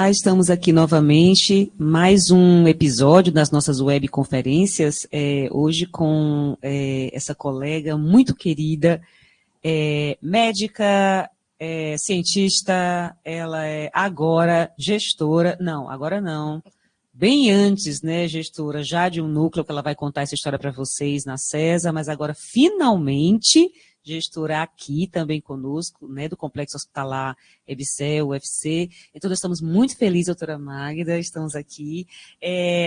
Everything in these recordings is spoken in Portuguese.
Olá, estamos aqui novamente, mais um episódio das nossas webconferências, hoje com essa colega muito querida, médica, cientista, ela é agora gestora, não, agora não, bem antes, né, gestora já de um núcleo, que ela vai contar essa história para vocês na CESA, mas agora finalmente gestora aqui também conosco, né, do Complexo Hospitalar EBSER, UFC. Então, nós estamos muito felizes, doutora Magda, estamos aqui,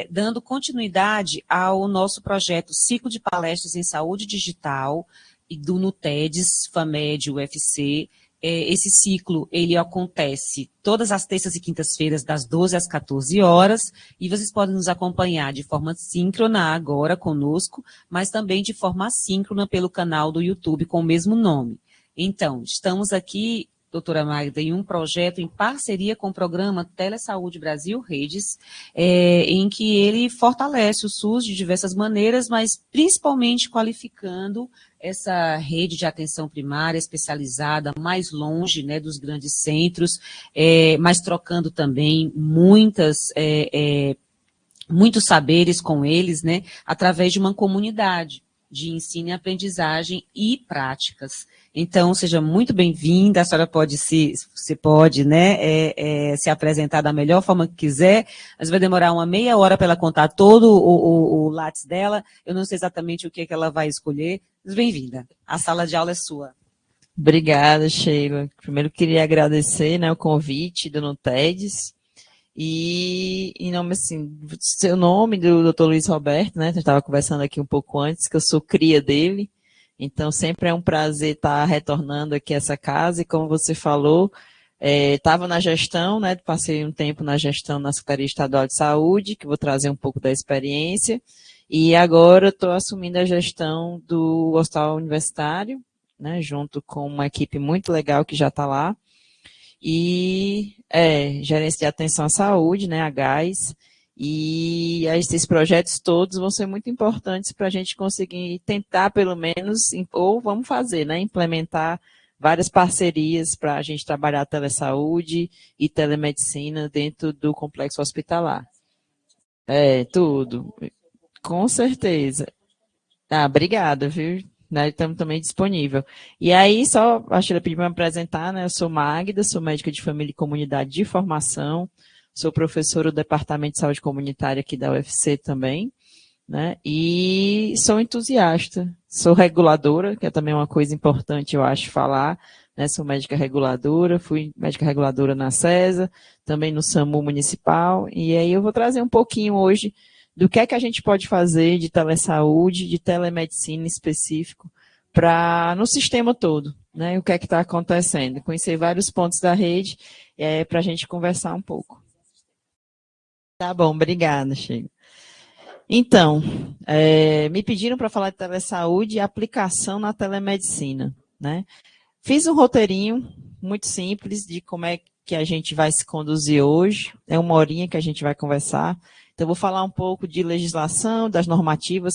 dando continuidade ao nosso projeto Ciclo de Palestras em Saúde Digital, e do NUTEDS, FAMED, UFC. Esse ciclo, ele acontece todas as terças e quintas-feiras, das 12 às 14 horas, e vocês podem nos acompanhar de forma síncrona agora conosco, mas também de forma assíncrona pelo canal do YouTube com o mesmo nome. Então, estamos aqui, doutora Magda, em um projeto em parceria com o programa Telesaúde Brasil Redes, em que ele fortalece o SUS de diversas maneiras, mas principalmente qualificando essa rede de atenção primária especializada mais longe, né, dos grandes centros, mas trocando também muitos saberes com eles, né, através de uma comunidade de ensino e aprendizagem e práticas. Então, seja muito bem-vinda, a senhora pode se pode, né, se apresentar da melhor forma que quiser, mas vai demorar uma meia hora para ela contar todo o látis dela, eu não sei exatamente o que ela vai escolher, mas bem-vinda, a sala de aula é sua. Obrigada, Sheila. Primeiro queria agradecer, né, o convite do NUTEDS, e em nome, assim, seu nome, do Dr. Luiz Roberto, né, a gente estava conversando aqui um pouco antes, que eu sou cria dele, então sempre é um prazer estar retornando aqui a essa casa, e como você falou, estava na gestão, né, passei um tempo na gestão na Secretaria Estadual de Saúde, que vou trazer um pouco da experiência, e agora estou assumindo a gestão do Hospital Universitário, né, junto com uma equipe muito legal que já está lá, e gerência de atenção à saúde, né, a GAS, e esses projetos todos vão ser muito importantes para a gente conseguir tentar, pelo menos, ou vamos fazer, né, implementar várias parcerias para a gente trabalhar a telesaúde e telemedicina dentro do complexo hospitalar. Tudo, com certeza. Obrigada, viu? Estamos também disponível. E aí, só a Sheila pediu para me apresentar, né? Eu sou Magda, sou médica de família e comunidade de formação, sou professora do Departamento de Saúde Comunitária aqui da UFC também, né? E sou entusiasta, sou reguladora, que é também uma coisa importante, eu acho, falar, né? Sou médica reguladora, fui médica reguladora na CESA, também no SAMU Municipal, e aí eu vou trazer um pouquinho hoje do que é que a gente pode fazer de telesaúde, de telemedicina específico, no sistema todo, né? E o que é que está acontecendo. Conhecer vários pontos da rede para a gente conversar um pouco. Tá bom, obrigada, Sheila. Então, me pediram para falar de telesaúde e aplicação na telemedicina, né? Fiz um roteirinho muito simples de como é que a gente vai se conduzir hoje, é uma horinha que a gente vai conversar. Então, eu vou falar um pouco de legislação, das normativas,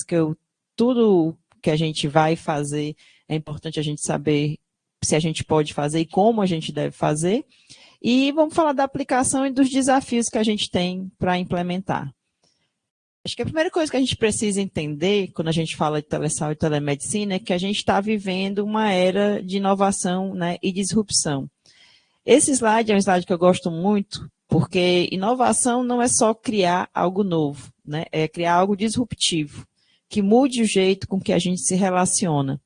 tudo que a gente vai fazer, é importante a gente saber se a gente pode fazer e como a gente deve fazer. E vamos falar da aplicação e dos desafios que a gente tem para implementar. Acho que a primeira coisa que a gente precisa entender, quando a gente fala de telesaúde e telemedicina, é que a gente está vivendo uma era de inovação, né, e disrupção. Esse slide é um slide que eu gosto muito, porque inovação não é só criar algo novo, né? É criar algo disruptivo, que mude o jeito com que a gente se relaciona.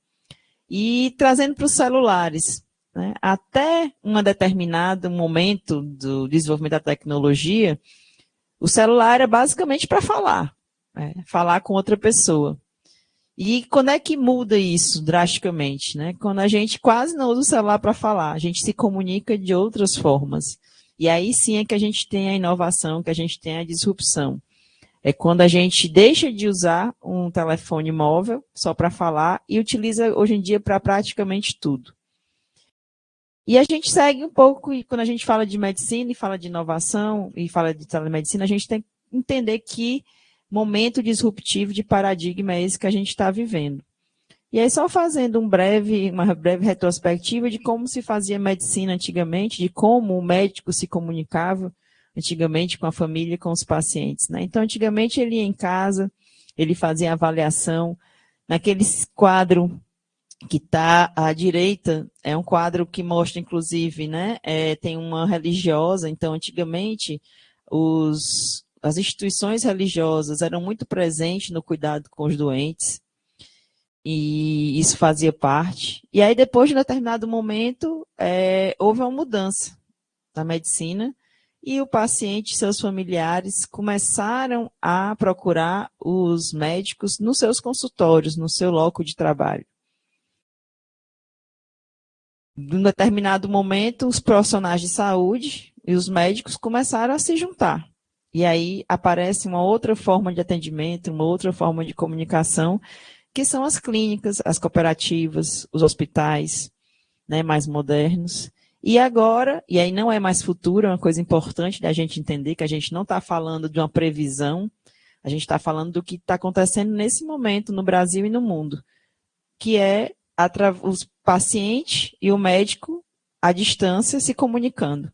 E trazendo para os celulares, né? Até um determinado momento do desenvolvimento da tecnologia, o celular era basicamente para falar, né? Falar com outra pessoa. E quando é que muda isso drasticamente, né? Quando a gente quase não usa o celular para falar, a gente se comunica de outras formas. E aí sim é que a gente tem a inovação, que a gente tem a disrupção. É quando a gente deixa de usar um telefone móvel só para falar e utiliza hoje em dia para praticamente tudo. E a gente segue um pouco, e quando a gente fala de medicina e fala de inovação e fala de telemedicina, a gente tem que entender que momento disruptivo de paradigma é esse que a gente está vivendo. E aí, só fazendo uma breve retrospectiva de como se fazia medicina antigamente, de como o médico se comunicava. antigamente com a família, com os pacientes, né? Então, antigamente ele ia em casa, ele fazia avaliação, naquele quadro que está à direita, é um quadro que mostra, inclusive, né, tem uma religiosa, então, antigamente, as instituições religiosas eram muito presentes no cuidado com os doentes, e isso fazia parte. E aí, depois de um determinado momento, houve uma mudança na medicina, e o paciente e seus familiares começaram a procurar os médicos nos seus consultórios, no seu local de trabalho. Em um determinado momento, os profissionais de saúde e os médicos começaram a se juntar. E aí aparece uma outra forma de atendimento, uma outra forma de comunicação, que são as clínicas, as cooperativas, os hospitais, né, mais modernos. E agora, e aí não é mais futuro, é uma coisa importante da gente entender que a gente não está falando de uma previsão, a gente está falando do que está acontecendo nesse momento no Brasil e no mundo, que é o paciente e o médico à distância se comunicando.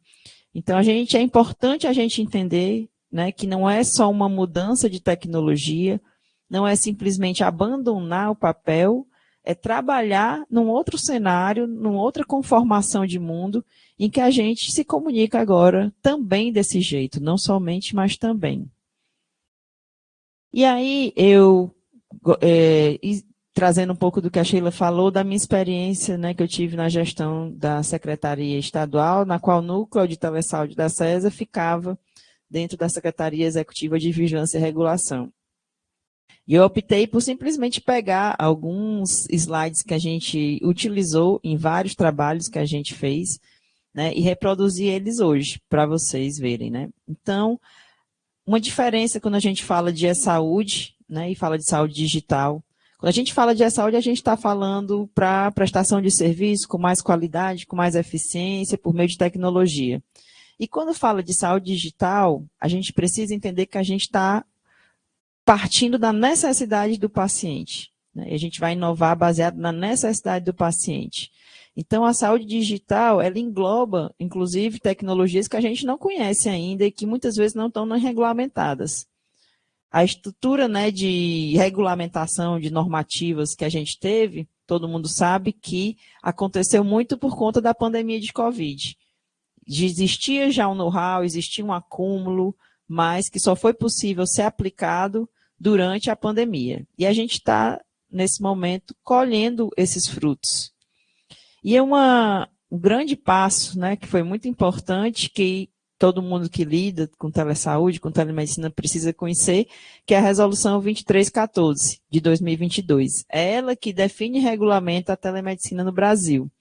Então, é importante a gente entender, né, que não é só uma mudança de tecnologia, não é simplesmente abandonar o papel, é trabalhar num outro cenário, numa outra conformação de mundo, em que a gente se comunica agora também desse jeito, não somente, mas também. E aí, trazendo um pouco do que a Sheila falou, da minha experiência, né, que eu tive na gestão da Secretaria Estadual, na qual o núcleo de telesaúde da SESA ficava dentro da Secretaria Executiva de Vigilância e Regulação. E eu optei por simplesmente pegar alguns slides que a gente utilizou em vários trabalhos que a gente fez, né, e reproduzir eles hoje, para vocês verem, né. Então, uma diferença quando a gente fala de e-saúde, né, e fala de saúde digital. Quando a gente fala de e-saúde, a gente está falando para prestação de serviço com mais qualidade, com mais eficiência, por meio de tecnologia. E quando fala de saúde digital, a gente precisa entender que a gente está partindo da necessidade do paciente, né? E a gente vai inovar baseado na necessidade do paciente. Então, a saúde digital, ela engloba, inclusive, tecnologias que a gente não conhece ainda e que muitas vezes não estão regulamentadas. A estrutura, né, de regulamentação, de normativas que a gente teve, todo mundo sabe que aconteceu muito por conta da pandemia de Covid. Existia já um know-how, existia um acúmulo, mas que só foi possível ser aplicado durante a pandemia. E a gente está, nesse momento, colhendo esses frutos. E é um grande passo, né, que foi muito importante, que todo mundo que lida com telesaúde, com telemedicina, precisa conhecer, que é a Resolução 2314, de 2022. É ela que define e regulamenta a telemedicina no Brasil.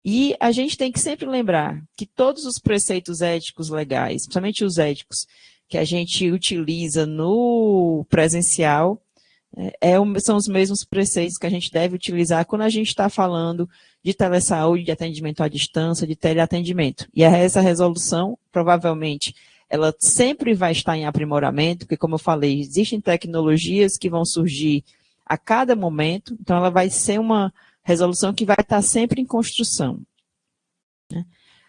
E a gente tem que sempre lembrar que todos os preceitos éticos legais, principalmente os éticos, que a gente utiliza no presencial, são os mesmos preceitos que a gente deve utilizar quando a gente está falando de telesaúde, de atendimento à distância, de teleatendimento. E essa resolução, provavelmente, ela sempre vai estar em aprimoramento, porque, como eu falei, existem tecnologias que vão surgir a cada momento, então ela vai ser uma resolução que vai estar sempre em construção.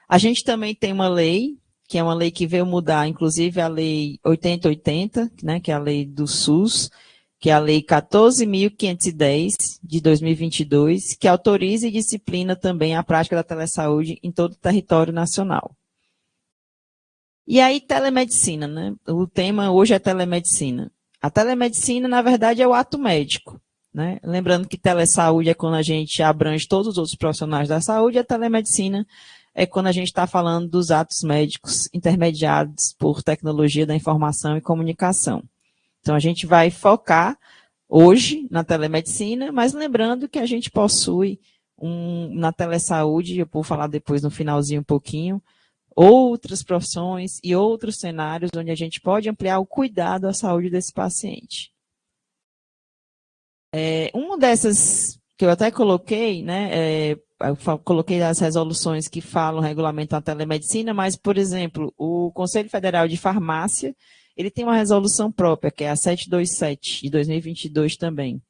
A gente também tem uma lei, que é uma lei que veio mudar, inclusive a Lei 8080, né, que é a lei do SUS, que é a Lei 14.510, de 2022, que autoriza e disciplina também a prática da telesaúde em todo o território nacional. E aí, telemedicina, né? O tema hoje é telemedicina. A telemedicina, na verdade, é o ato médico, né? Lembrando que telesaúde é quando a gente abrange todos os outros profissionais da saúde, e a telemedicina é quando a gente está falando dos atos médicos intermediados por tecnologia da informação e comunicação. Então, a gente vai focar hoje na telemedicina, mas lembrando que a gente possui na telesaúde, eu vou falar depois no finalzinho um pouquinho, outras profissões e outros cenários onde a gente pode ampliar o cuidado à saúde desse paciente. Uma dessas que eu até coloquei, né, eu coloquei as resoluções que falam regulamentam a telemedicina, mas, por exemplo, o Conselho Federal de Farmácia, ele tem uma resolução própria, que é a 727, de 2022 também,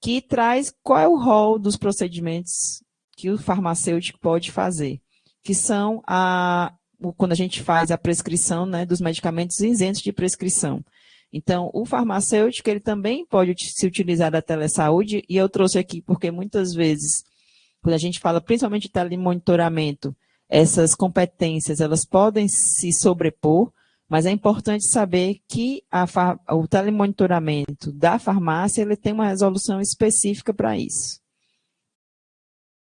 que traz qual é o rol dos procedimentos que o farmacêutico pode fazer, que são quando a gente faz a prescrição, né, dos medicamentos isentos de prescrição. Então, o farmacêutico, ele também pode se utilizar da telesaúde, e eu trouxe aqui porque muitas vezes, quando a gente fala principalmente de telemonitoramento, essas competências, elas podem se sobrepor, mas é importante saber que o telemonitoramento da farmácia, ele tem uma resolução específica para isso.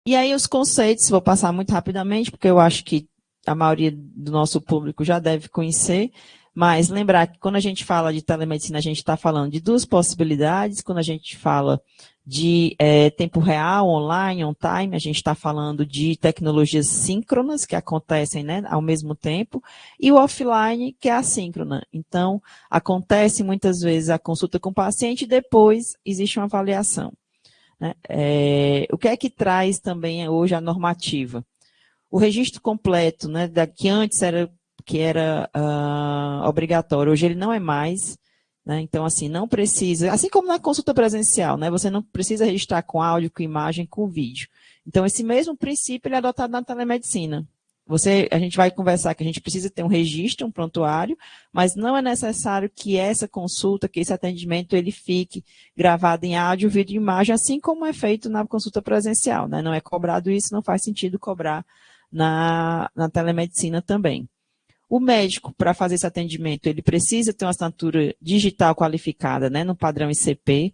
E aí os conceitos, vou passar muito rapidamente, porque eu acho que a maioria do nosso público já deve conhecer, mas lembrar que quando a gente fala de telemedicina, a gente está falando de duas possibilidades. Quando a gente fala de tempo real, online, on time, a gente está falando de tecnologias síncronas que acontecem, né, ao mesmo tempo, e o offline, que é assíncrona. Então, acontece muitas vezes a consulta com o paciente e depois existe uma avaliação, né? O que é que traz também hoje a normativa? O registro completo, né, que antes era obrigatório, hoje ele não é mais, né? Então, assim, não precisa, assim como na consulta presencial, né, você não precisa registrar com áudio, com imagem, com vídeo. Então, esse mesmo princípio ele é adotado na telemedicina. A gente vai conversar que a gente precisa ter um registro, um prontuário, mas não é necessário que essa consulta, que esse atendimento, ele fique gravado em áudio, vídeo e imagem, assim como é feito na consulta presencial, né? Não é cobrado isso, não faz sentido cobrar na telemedicina também. O médico, para fazer esse atendimento, ele precisa ter uma assinatura digital qualificada, né, no padrão ICP.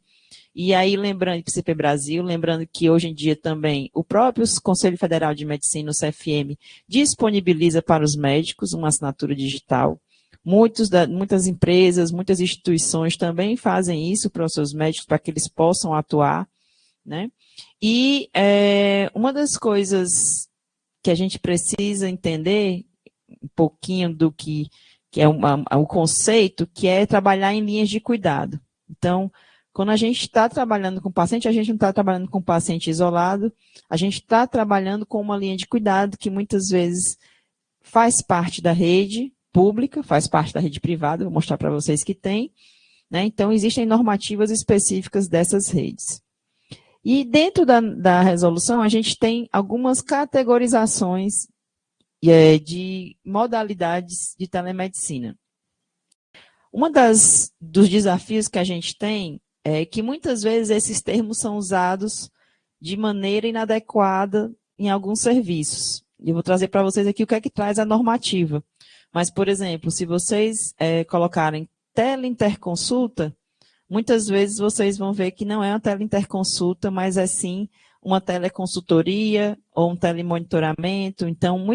E aí, lembrando, ICP Brasil, lembrando que hoje em dia também o próprio Conselho Federal de Medicina, o CFM, disponibiliza para os médicos uma assinatura digital. Muitas empresas, muitas instituições também fazem isso para os seus médicos, para que eles possam atuar, né? E uma das coisas que a gente precisa entender um pouquinho do que é o conceito, que é trabalhar em linhas de cuidado. Então, quando a gente está trabalhando com o paciente, a gente não está trabalhando com o paciente isolado, a gente está trabalhando com uma linha de cuidado que muitas vezes faz parte da rede pública, faz parte da rede privada, vou mostrar para vocês que tem, né? Então, existem normativas específicas dessas redes. E dentro da resolução, a gente tem algumas categorizações de modalidades de telemedicina. Dos desafios que a gente tem é que muitas vezes esses termos são usados de maneira inadequada em alguns serviços. Eu vou trazer para vocês aqui o que é que traz a normativa. Mas, por exemplo, se vocês colocarem teleinterconsulta, muitas vezes vocês vão ver que não é uma teleinterconsulta, mas é sim uma teleconsultoria ou um telemonitoramento. Então,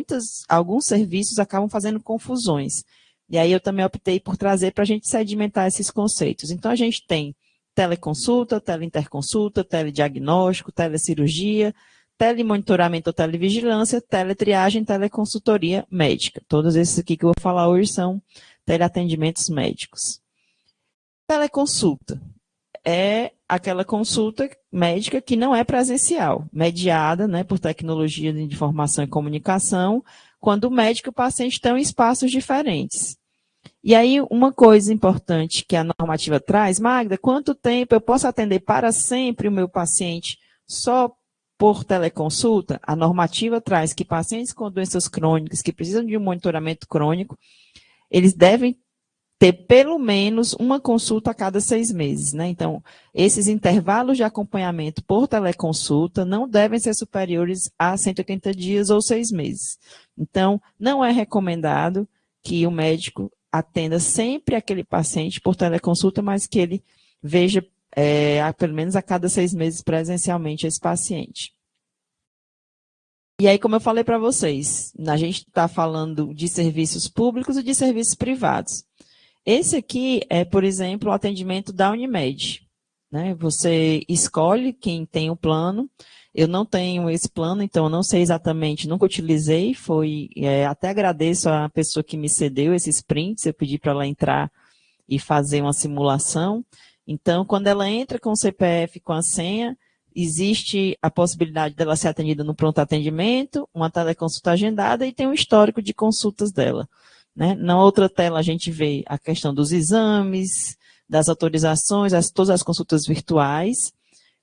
alguns serviços acabam fazendo confusões. E aí eu também optei por trazer para a gente sedimentar esses conceitos. Então, a gente tem teleconsulta, teleinterconsulta, telediagnóstico, telecirurgia, telemonitoramento ou televigilância, teletriagem, teleconsultoria médica. Todos esses aqui que eu vou falar hoje são teleatendimentos médicos. Teleconsulta é aquela consulta médica que não é presencial, mediada, né, por tecnologia de informação e comunicação, quando o médico e o paciente estão em espaços diferentes. E aí, uma coisa importante que a normativa traz, Magda, quanto tempo eu posso atender para sempre o meu paciente só por teleconsulta? A normativa traz que pacientes com doenças crônicas, que precisam de um monitoramento crônico, eles devem ter pelo menos uma consulta a cada 6 meses, né? Então, esses intervalos de acompanhamento por teleconsulta não devem ser superiores a 180 dias ou 6 meses. Então, não é recomendado que o médico atenda sempre aquele paciente por teleconsulta, mas que ele veja pelo menos a cada 6 meses presencialmente esse paciente. E aí, como eu falei para vocês, a gente está falando de serviços públicos e de serviços privados. Esse aqui é, por exemplo, o atendimento da Unimed, né? Você escolhe quem tem o plano. Eu não tenho esse plano, então eu não sei exatamente, nunca utilizei. Até agradeço a pessoa que me cedeu esses prints, eu pedi para ela entrar e fazer uma simulação. Então, quando ela entra com o CPF, com a senha, existe a possibilidade dela ser atendida no pronto atendimento, uma teleconsulta agendada e tem um histórico de consultas dela, né? Na outra tela a gente vê a questão dos exames, das autorizações, todas as consultas virtuais.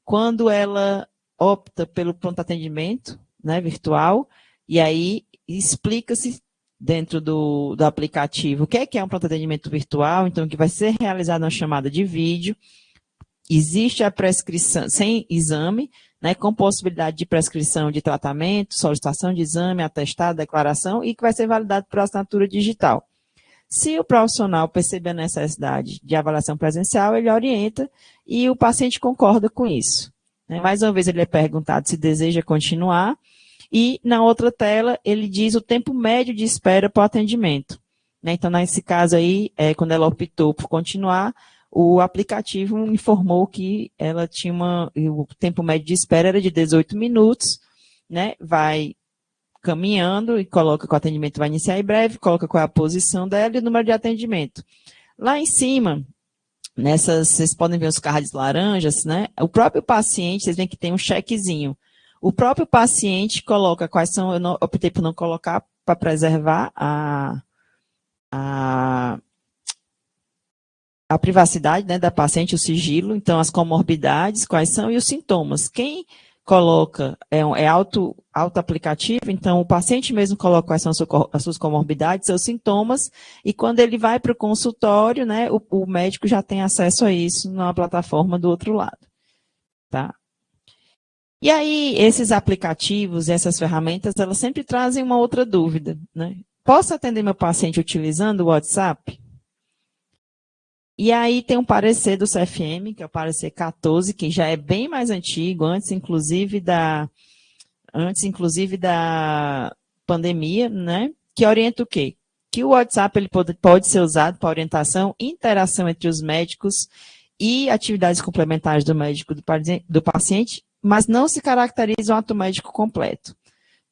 Quando ela opta pelo pronto atendimento, né, virtual, e aí explica-se dentro do aplicativo o que é um pronto atendimento virtual, então que vai ser realizada uma chamada de vídeo, existe a prescrição sem exame, né, com possibilidade de prescrição de tratamento, solicitação de exame, atestado, declaração, e que vai ser validado por assinatura digital. Se o profissional perceber a necessidade de avaliação presencial, ele orienta e o paciente concorda com isso. Mais uma vez, ele é perguntado se deseja continuar, e na outra tela ele diz o tempo médio de espera para o atendimento. Então, nesse caso aí, quando ela optou por continuar, o aplicativo informou que ela tinha o tempo médio de espera era de 18 minutos, né? Vai caminhando e coloca que o atendimento vai iniciar em breve, coloca qual é a posição dela e o número de atendimento. Lá em cima, vocês podem ver os cards laranjas, né? O próprio paciente, vocês veem que tem um chequezinho. O próprio paciente coloca quais são, eu optei por não colocar para preservar a privacidade, né, da paciente, o sigilo, então as comorbidades, quais são, e os sintomas. Quem coloca é auto-aplicativo, então o paciente mesmo coloca quais são as suas comorbidades, seus sintomas, e quando ele vai para o consultório, né, o médico já tem acesso a isso na plataforma do outro lado. Tá? E aí, esses aplicativos, essas ferramentas, elas sempre trazem uma outra dúvida, né? Posso atender meu paciente utilizando o WhatsApp? E aí tem um parecer do CFM, que é o parecer 14, que já é bem mais antigo, antes inclusive da pandemia, né? Que orienta o quê? Que o WhatsApp ele pode ser usado para orientação e interação entre os médicos e atividades complementares do médico do paciente, mas não se caracteriza um ato médico completo.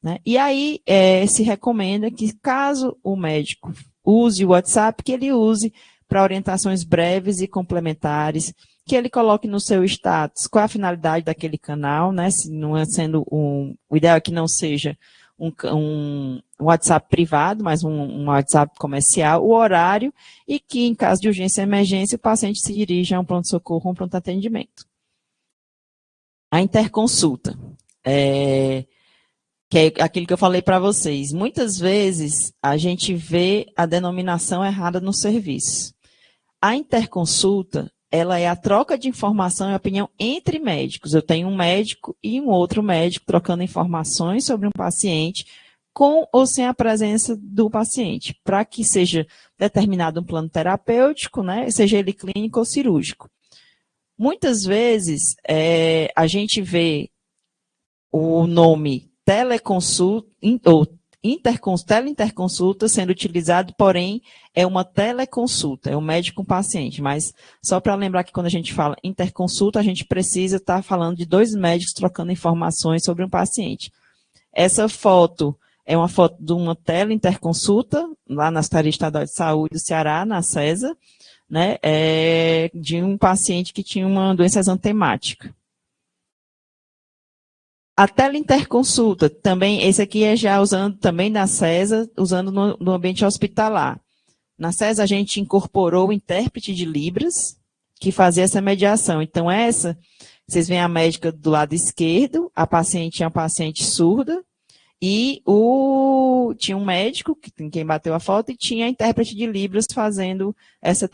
Né? E aí se recomenda que, caso o médico use o WhatsApp, que ele use para orientações breves e complementares, que ele coloque no seu status qual é a finalidade daquele canal, né? Se não é sendo o ideal é que não seja um WhatsApp privado, mas um WhatsApp comercial, o horário, e que, em caso de urgência e emergência, o paciente se dirija a um pronto-socorro ou um pronto-atendimento. A interconsulta, que é aquilo que eu falei para vocês. Muitas vezes, a gente vê a denominação errada no serviço. A interconsulta, ela é a troca de informação e opinião entre médicos. Eu tenho um médico e um outro médico trocando informações sobre um paciente, com ou sem a presença do paciente, para que seja determinado um plano terapêutico, né, seja ele clínico ou cirúrgico. Muitas vezes, a gente vê o nome teleconsulta ou teleinterconsulta sendo utilizado, porém, é uma teleconsulta, é um médico com paciente, mas só para lembrar que quando a gente fala interconsulta, a gente precisa estar falando de dois médicos trocando informações sobre um paciente. Essa foto é uma foto de uma teleinterconsulta, lá na Secretaria Estadual de Saúde do Ceará, na CESA, né, de um paciente que tinha uma doença exantemática. A teleinterconsulta, também, esse aqui é já usando também na CESA, usando no ambiente hospitalar. Na CESA, a gente incorporou o intérprete de Libras, que fazia essa mediação. Então, vocês veem a médica do lado esquerdo, a paciente é uma paciente surda, e tinha um médico, quem bateu a foto, e tinha a intérprete de Libras fazendo essa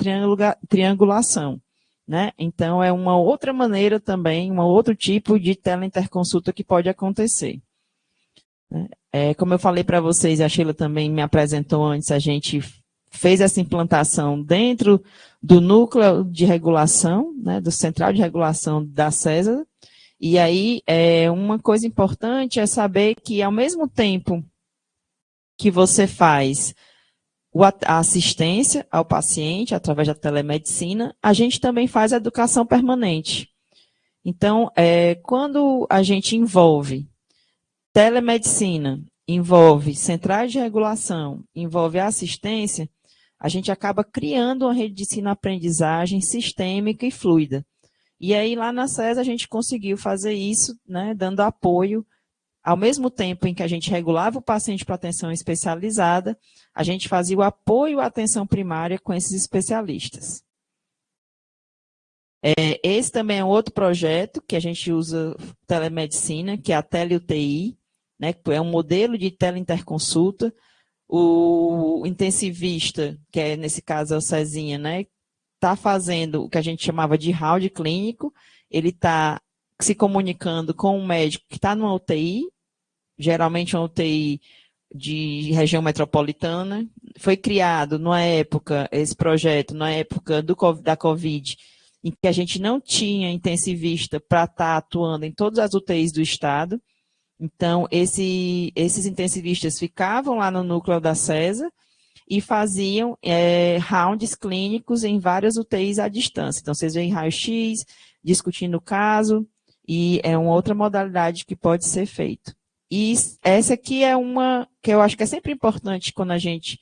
triangulação. Né? Então, é uma outra maneira também, um outro tipo de teleinterconsulta que pode acontecer. Como eu falei para vocês, a Sheila também me apresentou antes, a gente fez essa implantação dentro do núcleo de regulação, né, do central de regulação da CESA, e aí uma coisa importante é saber que, ao mesmo tempo que você faz a assistência ao paciente através da telemedicina, a gente também faz a educação permanente. Então, quando a gente envolve telemedicina, envolve centrais de regulação, envolve assistência, a gente acaba criando uma rede de ensino-aprendizagem sistêmica e fluida. E aí, lá na CES, a gente conseguiu fazer isso, né, dando apoio. Ao mesmo tempo em que a gente regulava o paciente para atenção especializada, a gente fazia o apoio à atenção primária com esses especialistas. Esse também é outro projeto que a gente usa telemedicina, que é a tele-UTI, né, que é um modelo de teleinterconsulta. o intensivista, que é nesse caso é o Cezinha, né, está fazendo o que a gente chamava de round clínico, ele está se comunicando com um médico que está numa UTI, geralmente uma UTI de região metropolitana. Foi criado, numa época, esse projeto, na época da Covid, em que a gente não tinha intensivista para estar atuando em todas as UTIs do estado. Então, esses intensivistas ficavam lá no núcleo da CESA e faziam rounds clínicos em várias UTIs à distância. Então, vocês veem raio-x, discutindo o caso, e é uma outra modalidade que pode ser feito. E essa aqui é uma que eu acho que é sempre importante quando a gente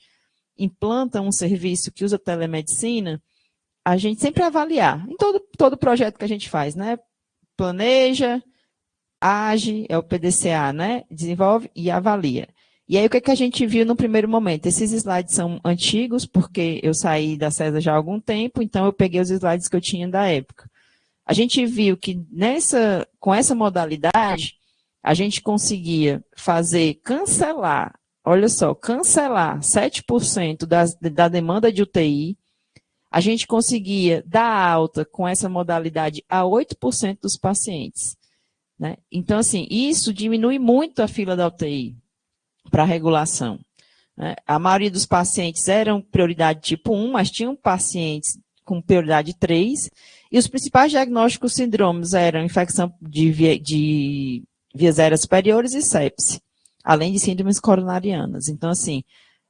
implanta um serviço que usa telemedicina, a gente sempre avaliar, em todo projeto que a gente faz, né? Planeja, age, é o PDCA, né? Desenvolve e avalia. E aí, o que a gente viu no primeiro momento? Esses slides são antigos, porque eu saí da CESA já há algum tempo, então eu peguei os slides que eu tinha da época. A gente viu que com essa modalidade, a gente conseguia cancelar 7% da demanda de UTI, a gente conseguia dar alta com essa modalidade a 8% dos pacientes. Né? Então, assim, isso diminui muito a fila da UTI para regulação. Né? A maioria dos pacientes eram prioridade tipo 1, mas tinham pacientes com prioridade 3, e os principais diagnósticos síndromes eram infecção de vias aéreas superiores e sepse, além de síndromes coronarianas. Então, assim,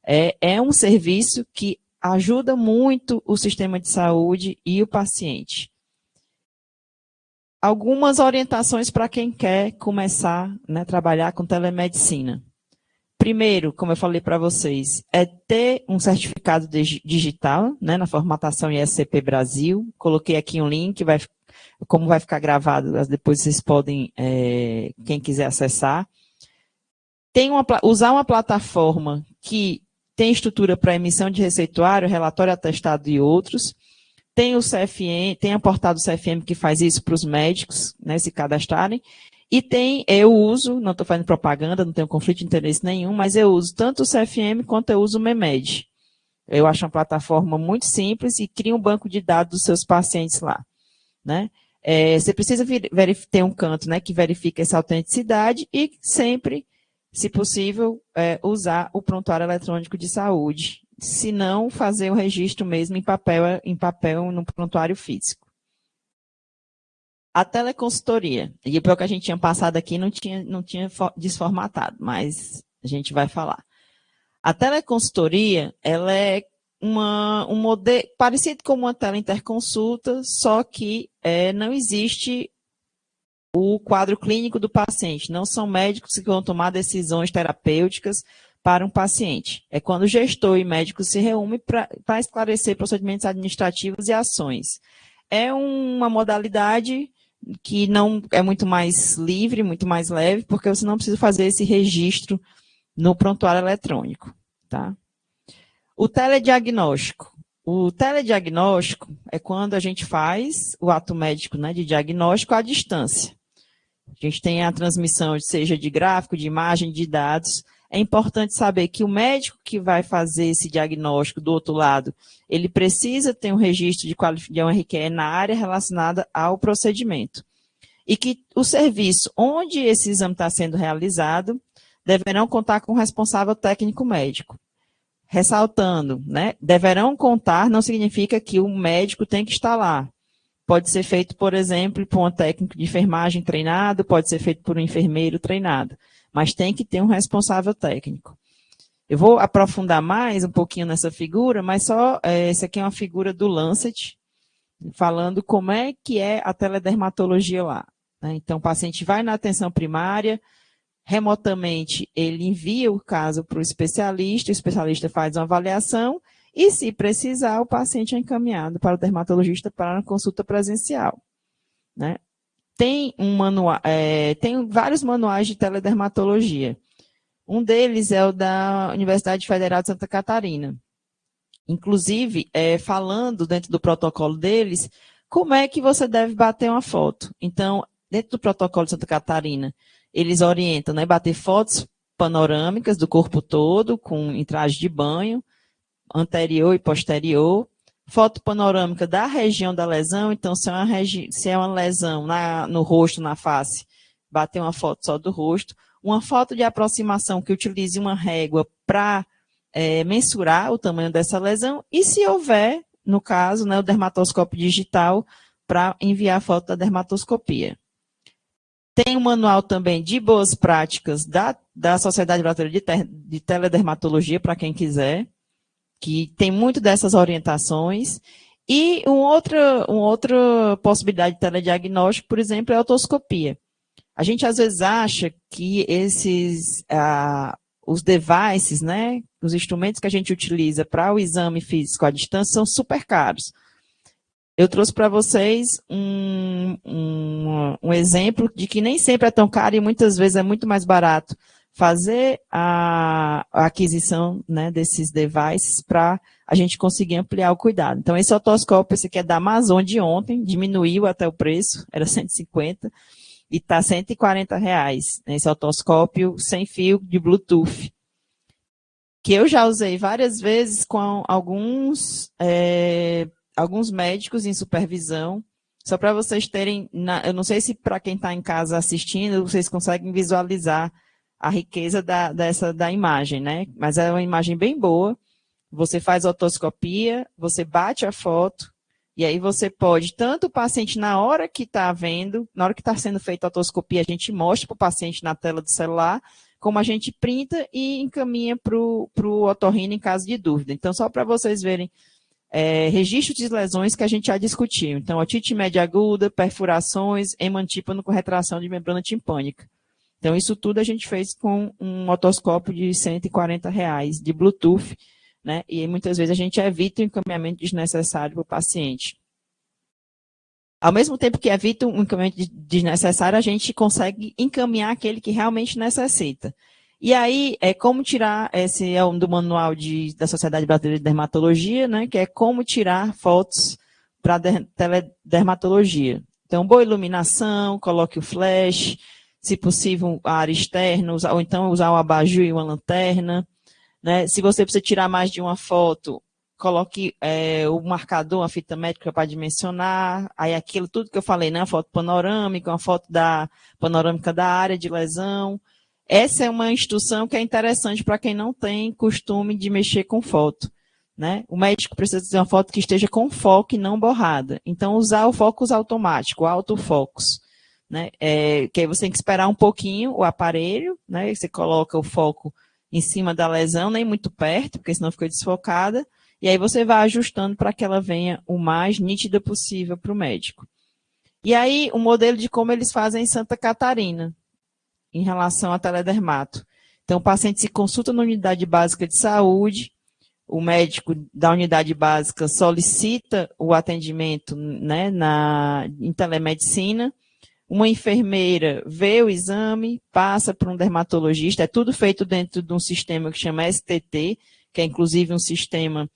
é um serviço que ajuda muito o sistema de saúde e o paciente. Algumas orientações para quem quer começar, né, a trabalhar com telemedicina. Primeiro, como eu falei para vocês, é ter um certificado digital, né, na formatação ISCP Brasil. Coloquei aqui um link, como vai ficar gravado, depois vocês podem, quem quiser acessar. Usar uma plataforma que tem estrutura para emissão de receituário, relatório atestado e outros. Tem o CFM, tem a portal do CFM que faz isso para os médicos, né, se cadastrarem. E eu uso, não estou fazendo propaganda, não tenho conflito de interesse nenhum, mas eu uso tanto o CFM quanto eu uso o Memed. Eu acho uma plataforma muito simples e cria um banco de dados dos seus pacientes lá. Né? Você precisa ter um canto, né, que verifique essa autenticidade e sempre, se possível, usar o prontuário eletrônico de saúde. Se não, fazer o registro mesmo em papel no prontuário físico. A teleconsultoria, e pelo que a gente tinha passado aqui, não tinha desformatado, mas a gente vai falar. A teleconsultoria, ela é um modelo parecido com uma teleinterconsulta, só que não existe o quadro clínico do paciente. Não são médicos que vão tomar decisões terapêuticas para um paciente. É quando o gestor e médico se reúnem para esclarecer procedimentos administrativos e ações. É uma modalidade que não é muito mais livre, muito mais leve, porque você não precisa fazer esse registro no prontuário eletrônico. Tá? O telediagnóstico. O telediagnóstico é quando a gente faz o ato médico, né, de diagnóstico à distância. A gente tem a transmissão, seja de gráfico, de imagem, de dados. É importante saber que o médico que vai fazer esse diagnóstico do outro lado, ele precisa ter um registro de um RQE na área relacionada ao procedimento. E que o serviço onde esse exame está sendo realizado deverão contar com o responsável técnico médico. Ressaltando, né, deverão contar não significa que o médico tem que estar lá. Pode ser feito, por exemplo, por um técnico de enfermagem treinado, pode ser feito por um enfermeiro treinado, mas tem que ter um responsável técnico. Eu vou aprofundar mais um pouquinho nessa figura, mas só, essa aqui é uma figura do Lancet, falando como é que é a teledermatologia lá. Né? Então, o paciente vai na atenção primária, remotamente ele envia o caso para o especialista faz uma avaliação e, se precisar, o paciente é encaminhado para o dermatologista para uma consulta presencial. Né? Tem vários manuais de teledermatologia. Um deles é o da Universidade Federal de Santa Catarina. Inclusive, falando dentro do protocolo deles, como é que você deve bater uma foto. Então, dentro do protocolo de Santa Catarina, eles orientam, né, bater fotos panorâmicas do corpo todo, em traje de banho, anterior e posterior, foto panorâmica da região da lesão, então se é uma lesão no rosto, na face, bater uma foto só do rosto, uma foto de aproximação que utilize uma régua para mensurar o tamanho dessa lesão, e se houver, no caso, né, o dermatoscópio digital, para enviar a foto da dermatoscopia. Tem um manual também de boas práticas da Sociedade Brasileira de Teledermatologia, para quem quiser, que tem muito dessas orientações. E uma outra possibilidade de telediagnóstico, por exemplo, é a otoscopia. A gente, às vezes, acha que os devices, né, os instrumentos que a gente utiliza para o exame físico à distância são super caros. Eu trouxe para vocês um exemplo de que nem sempre é tão caro e muitas vezes é muito mais barato fazer a aquisição, né, desses devices para a gente conseguir ampliar o cuidado. Então, esse otoscópio, esse aqui é da Amazon de ontem, diminuiu até o preço, era 150, e está R$140, né, esse otoscópio sem fio de Bluetooth, que eu já usei várias vezes com alguns médicos em supervisão, só para vocês terem, eu não sei se para quem está em casa assistindo, vocês conseguem visualizar a riqueza da imagem, né? Mas é uma imagem bem boa, você faz otoscopia, você bate a foto, e aí você pode, tanto o paciente na hora que está vendo, na hora que está sendo feita a otoscopia, a gente mostra para o paciente na tela do celular, como a gente printa e encaminha para o otorrino em caso de dúvida. Então, só para vocês verem, registro de lesões que a gente já discutiu. Então, otite média aguda, perfurações, hemantímpano com retração de membrana timpânica. Então, isso tudo a gente fez com um otoscópio de R$140 de Bluetooth, né? E muitas vezes a gente evita o encaminhamento desnecessário para o paciente. Ao mesmo tempo que evita um encaminhamento desnecessário, a gente consegue encaminhar aquele que realmente necessita. E aí, como tirar, esse é um do manual da Sociedade Brasileira de Dermatologia, né, que é como tirar fotos para teledermatologia. Então, boa iluminação, coloque o flash, se possível, a área externa, ou então usar um abajur e uma lanterna, né? Se você precisa tirar mais de uma foto, coloque o marcador, a fita métrica para dimensionar, aí aquilo tudo que eu falei, né, a foto panorâmica, uma foto panorâmica da área de lesão. Essa é uma instrução que é interessante para quem não tem costume de mexer com foto, né? O médico precisa ter uma foto que esteja com foco e não borrada. Então, usar o focus automático, o autofocus, né? Que aí você tem que esperar um pouquinho o aparelho, né? Você coloca o foco em cima da lesão, nem muito perto, porque senão fica desfocada, e aí você vai ajustando para que ela venha o mais nítida possível para o médico. E aí, o modelo de como eles fazem em Santa Catarina, em relação a teledermato. Então, o paciente se consulta na unidade básica de saúde, o médico da unidade básica solicita o atendimento, né, em telemedicina, uma enfermeira vê o exame, passa para um dermatologista, é tudo feito dentro de um sistema que chama STT, que é inclusive um sistema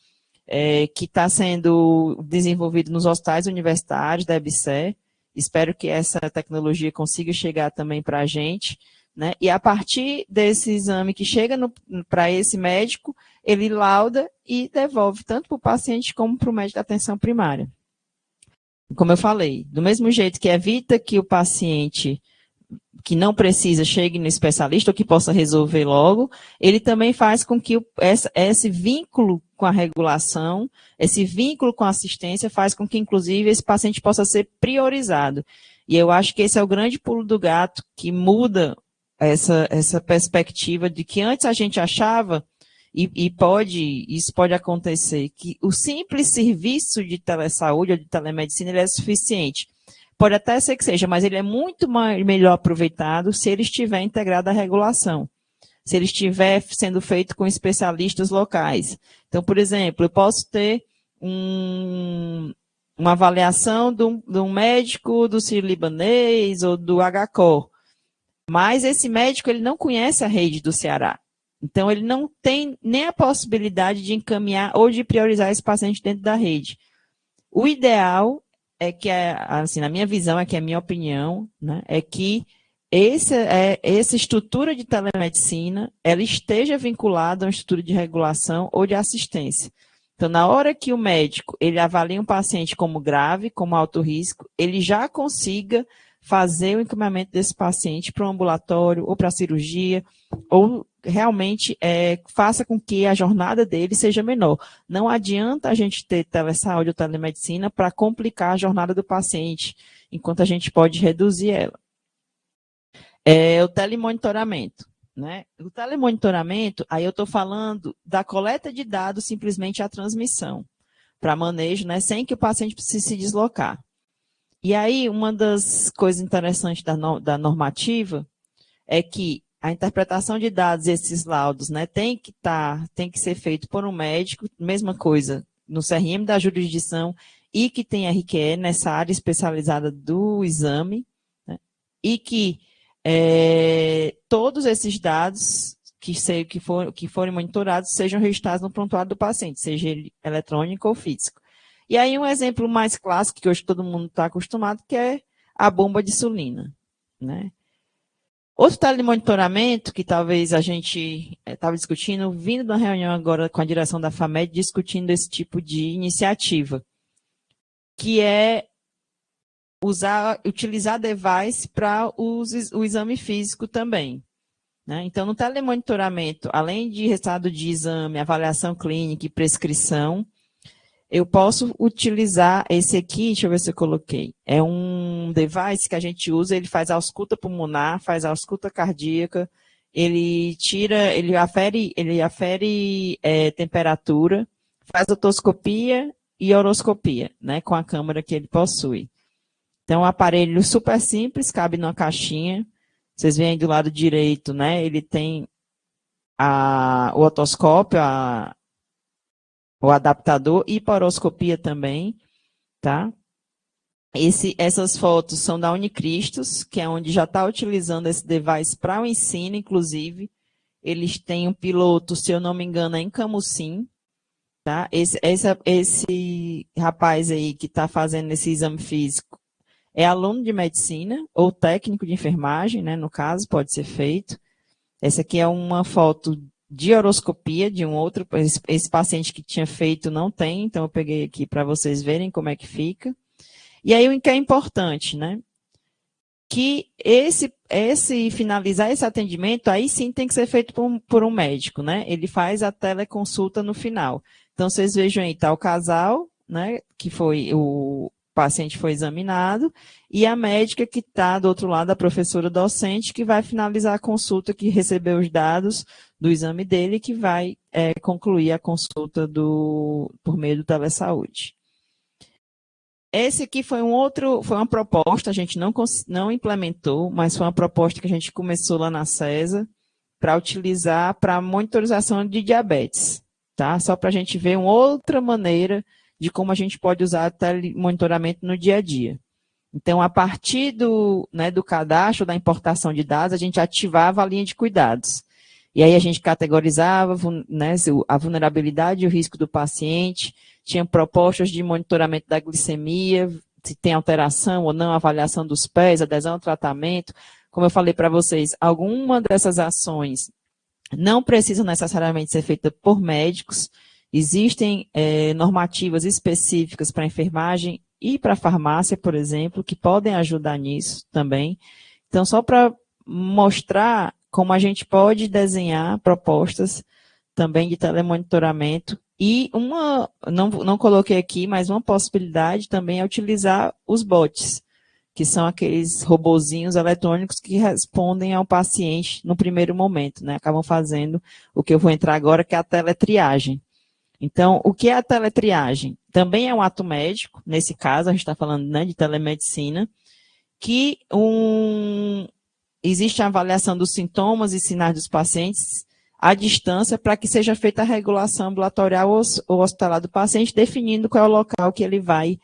que está sendo desenvolvido nos hospitais universitários da EBSER. Espero que essa tecnologia consiga chegar também para a gente, né? E a partir desse exame que chega para esse médico, ele lauda e devolve tanto para o paciente como para o médico da atenção primária. Como eu falei, do mesmo jeito que evita que o paciente que não precisa chegue no especialista ou que possa resolver logo, ele também faz com que esse vínculo com a regulação, esse vínculo com a assistência faz com que, inclusive, esse paciente possa ser priorizado. E eu acho que esse é o grande pulo do gato que muda essa perspectiva de que antes a gente achava, isso pode acontecer, que o simples serviço de telesaúde ou de telemedicina ele é suficiente. Pode até ser que seja, mas ele é muito melhor aproveitado se ele estiver integrado à regulação, se ele estiver sendo feito com especialistas locais. Então, por exemplo, eu posso ter uma avaliação de um médico do Sírio-Libanês ou do HCOR, mas esse médico ele não conhece a rede do Ceará. Então, ele não tem nem a possibilidade de encaminhar ou de priorizar esse paciente dentro da rede. O ideal é que, assim, na minha visão, é que a minha opinião, né, é que essa estrutura de telemedicina, ela esteja vinculada a uma estrutura de regulação ou de assistência. Então, na hora que o médico ele avalia um paciente como grave, como alto risco, ele já consiga fazer o encaminhamento desse paciente para o ambulatório ou para a cirurgia, ou realmente faça com que a jornada dele seja menor. Não adianta a gente ter telesaúde ou telemedicina para complicar a jornada do paciente, enquanto a gente pode reduzir ela. O telemonitoramento. Né? O telemonitoramento, aí eu estou falando da coleta de dados, simplesmente a transmissão, para manejo, né, sem que o paciente precise se deslocar. E aí, uma das coisas interessantes da normativa é que a interpretação de dados e esses laudos, né, tem que ser feito por um médico, mesma coisa no CRM da jurisdição e que tem RQE nessa área especializada do exame, né, e que todos esses dados que forem monitorados sejam registrados no prontuário do paciente, seja ele eletrônico ou físico. E aí um exemplo mais clássico, que hoje todo mundo está acostumado, que é a bomba de insulina. Né? Outro telemonitoramento que talvez a gente estava discutindo, vindo da reunião agora com a direção da FAMED, discutindo esse tipo de iniciativa, que é utilizar device para o exame físico também. Né? Então, no telemonitoramento, além de resultado de exame, avaliação clínica e prescrição, eu posso utilizar esse aqui, deixa eu ver se eu coloquei, é um device que a gente usa, ele faz ausculta pulmonar, faz ausculta cardíaca, ele afere temperatura, faz otoscopia e horoscopia, né, com a câmera que ele possui. Então, é um aparelho super simples, cabe numa caixinha. Vocês veem aí do lado direito, né? Ele tem o otoscópio, o adaptador e poroscopia também, tá? Essas fotos são da Unicristos, que é onde já está utilizando esse device para o ensino, inclusive. Eles têm um piloto, se eu não me engano, em Camusim, tá? Esse rapaz aí que está fazendo esse exame físico é aluno de medicina ou técnico de enfermagem, né, no caso, pode ser feito. Essa aqui é uma foto de horoscopia de um outro, esse paciente que tinha feito não tem, então eu peguei aqui para vocês verem como é que fica. E aí o que é importante, né, que finalizar esse atendimento, aí sim tem que ser feito por um médico, né, ele faz a teleconsulta no final. Então vocês vejam aí, tá o casal, né, que foi o paciente foi examinado, e a médica que está do outro lado, a professora docente, que vai finalizar a consulta, que recebeu os dados do exame dele, que vai concluir a consulta por meio do telesaúde. Esse aqui foi uma proposta, a gente não implementou, mas foi uma proposta que a gente começou lá na CESA, para utilizar para monitorização de diabetes, tá? Só para a gente ver uma outra maneira de como a gente pode usar telemonitoramento no dia a dia. Então, a partir do cadastro, da importação de dados, a gente ativava a linha de cuidados. E aí a gente categorizava, né, a vulnerabilidade e o risco do paciente, tinha propostas de monitoramento da glicemia, se tem alteração ou não, avaliação dos pés, adesão ao tratamento. Como eu falei para vocês, alguma dessas ações não precisam necessariamente ser feitas por médicos. Existem normativas específicas para enfermagem e para farmácia, por exemplo, que podem ajudar nisso também. Então, só para mostrar como a gente pode desenhar propostas também de telemonitoramento. E não coloquei aqui, mas uma possibilidade também é utilizar os bots, que são aqueles robozinhos eletrônicos que respondem ao paciente no primeiro momento, né? Acabam fazendo o que eu vou entrar agora, que é a teletriagem. Então, o que é a teletriagem? Também é um ato médico, nesse caso, a gente está falando, né, de telemedicina, que existe a avaliação dos sintomas e sinais dos pacientes à distância para que seja feita a regulação ambulatorial ou hospitalar do paciente, definindo qual é o local que ele vai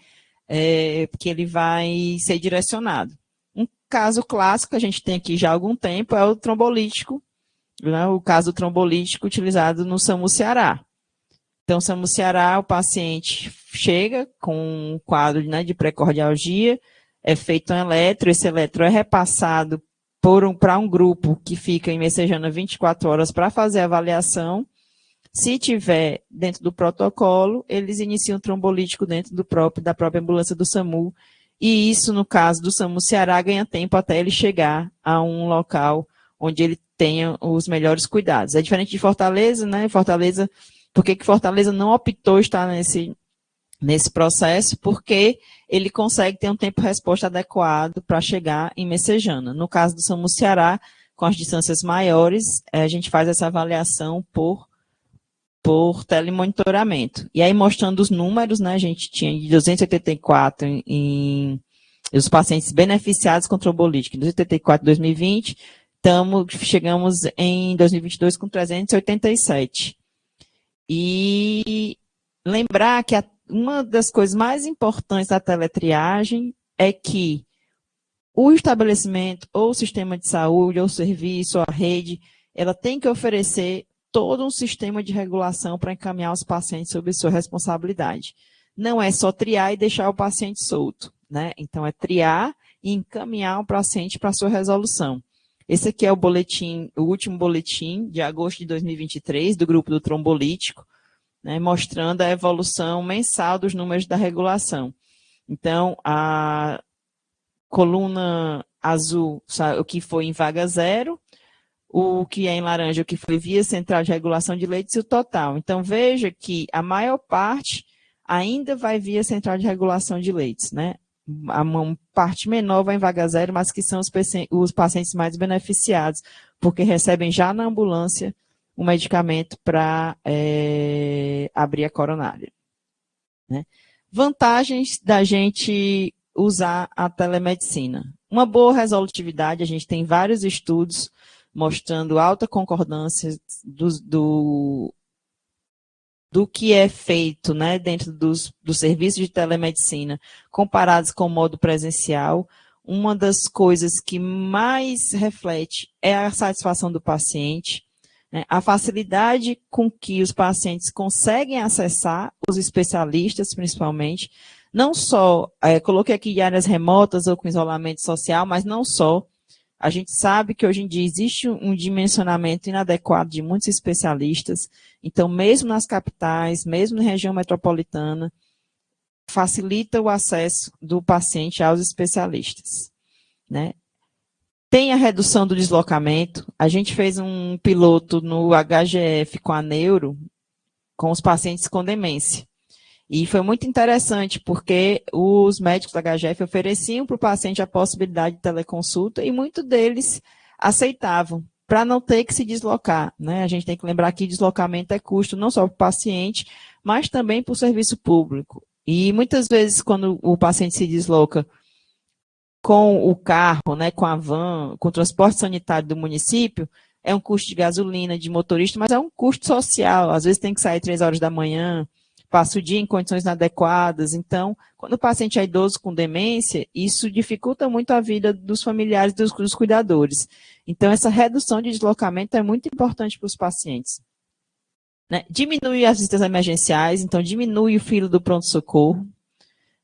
ser direcionado. Um caso clássico que a gente tem aqui já há algum tempo é o trombolítico, né, o caso do trombolítico utilizado no SAMU Ceará. Então, SAMU Ceará, o paciente chega com um quadro, né, de pré-cardialgia, é feito um eletro, esse eletro é repassado para um grupo que fica em Messejana 24 horas para fazer a avaliação. Se tiver dentro do protocolo, eles iniciam o trombolítico dentro da própria ambulância do SAMU. E isso, no caso do SAMU Ceará, ganha tempo até ele chegar a um local onde ele tenha os melhores cuidados. É diferente de Fortaleza, né? Fortaleza, por que Fortaleza não optou estar nesse processo? Porque ele consegue ter um tempo-resposta adequado para chegar em Messejana. No caso do SAMU Ceará, com as distâncias maiores, a gente faz essa avaliação por telemonitoramento. E aí, mostrando os números, né, a gente tinha de 284 os pacientes beneficiados com trombolítica. Em 284 em 2020, chegamos em 2022 com 387. E lembrar que uma das coisas mais importantes da teletriagem é que o estabelecimento, ou o sistema de saúde, ou o serviço, ou a rede, ela tem que oferecer todo um sistema de regulação para encaminhar os pacientes sob sua responsabilidade. Não é só triar e deixar o paciente solto, né? Então, é triar e encaminhar o paciente para a sua resolução. Esse aqui é o último boletim de agosto de 2023, do grupo do trombolítico, né, mostrando a evolução mensal dos números da regulação. Então, a coluna azul, o que foi em vaga zero, o que é em laranja, o que foi via central de regulação de leitos e o total. Então, veja que a maior parte ainda vai via central de regulação de leitos, né? Uma parte menor vai em vaga zero, mas que são os pacientes mais beneficiados, porque recebem já na ambulância um medicamento para abrir a coronária, né? Vantagens da gente usar a telemedicina. Uma boa resolutividade, a gente tem vários estudos mostrando alta concordância do que é feito, né, dentro dos serviços de telemedicina, comparados com o modo presencial. Uma das coisas que mais reflete é a satisfação do paciente, né, a facilidade com que os pacientes conseguem acessar os especialistas, principalmente, não só, coloquei aqui em áreas remotas ou com isolamento social, mas não só. A gente sabe que hoje em dia existe um dimensionamento inadequado de muitos especialistas, então mesmo nas capitais, mesmo na região metropolitana, facilita o acesso do paciente aos especialistas, né? Tem a redução do deslocamento, a gente fez um piloto no HGF com a Neuro, com os pacientes com demência. E foi muito interessante, porque os médicos da HGF ofereciam para o paciente a possibilidade de teleconsulta e muitos deles aceitavam, para não ter que se deslocar, né? A gente tem que lembrar que deslocamento é custo não só para o paciente, mas também para o serviço público. E muitas vezes, quando o paciente se desloca com o carro, né, com a van, com o transporte sanitário do município, é um custo de gasolina, de motorista, mas é um custo social. Às vezes tem que sair 3 horas da manhã, passa o dia em condições inadequadas. Então, quando o paciente é idoso com demência, isso dificulta muito a vida dos familiares e dos cuidadores. Então, essa redução de deslocamento é muito importante para os pacientes, né? Diminui as visitas emergenciais, então diminui o filo do pronto-socorro,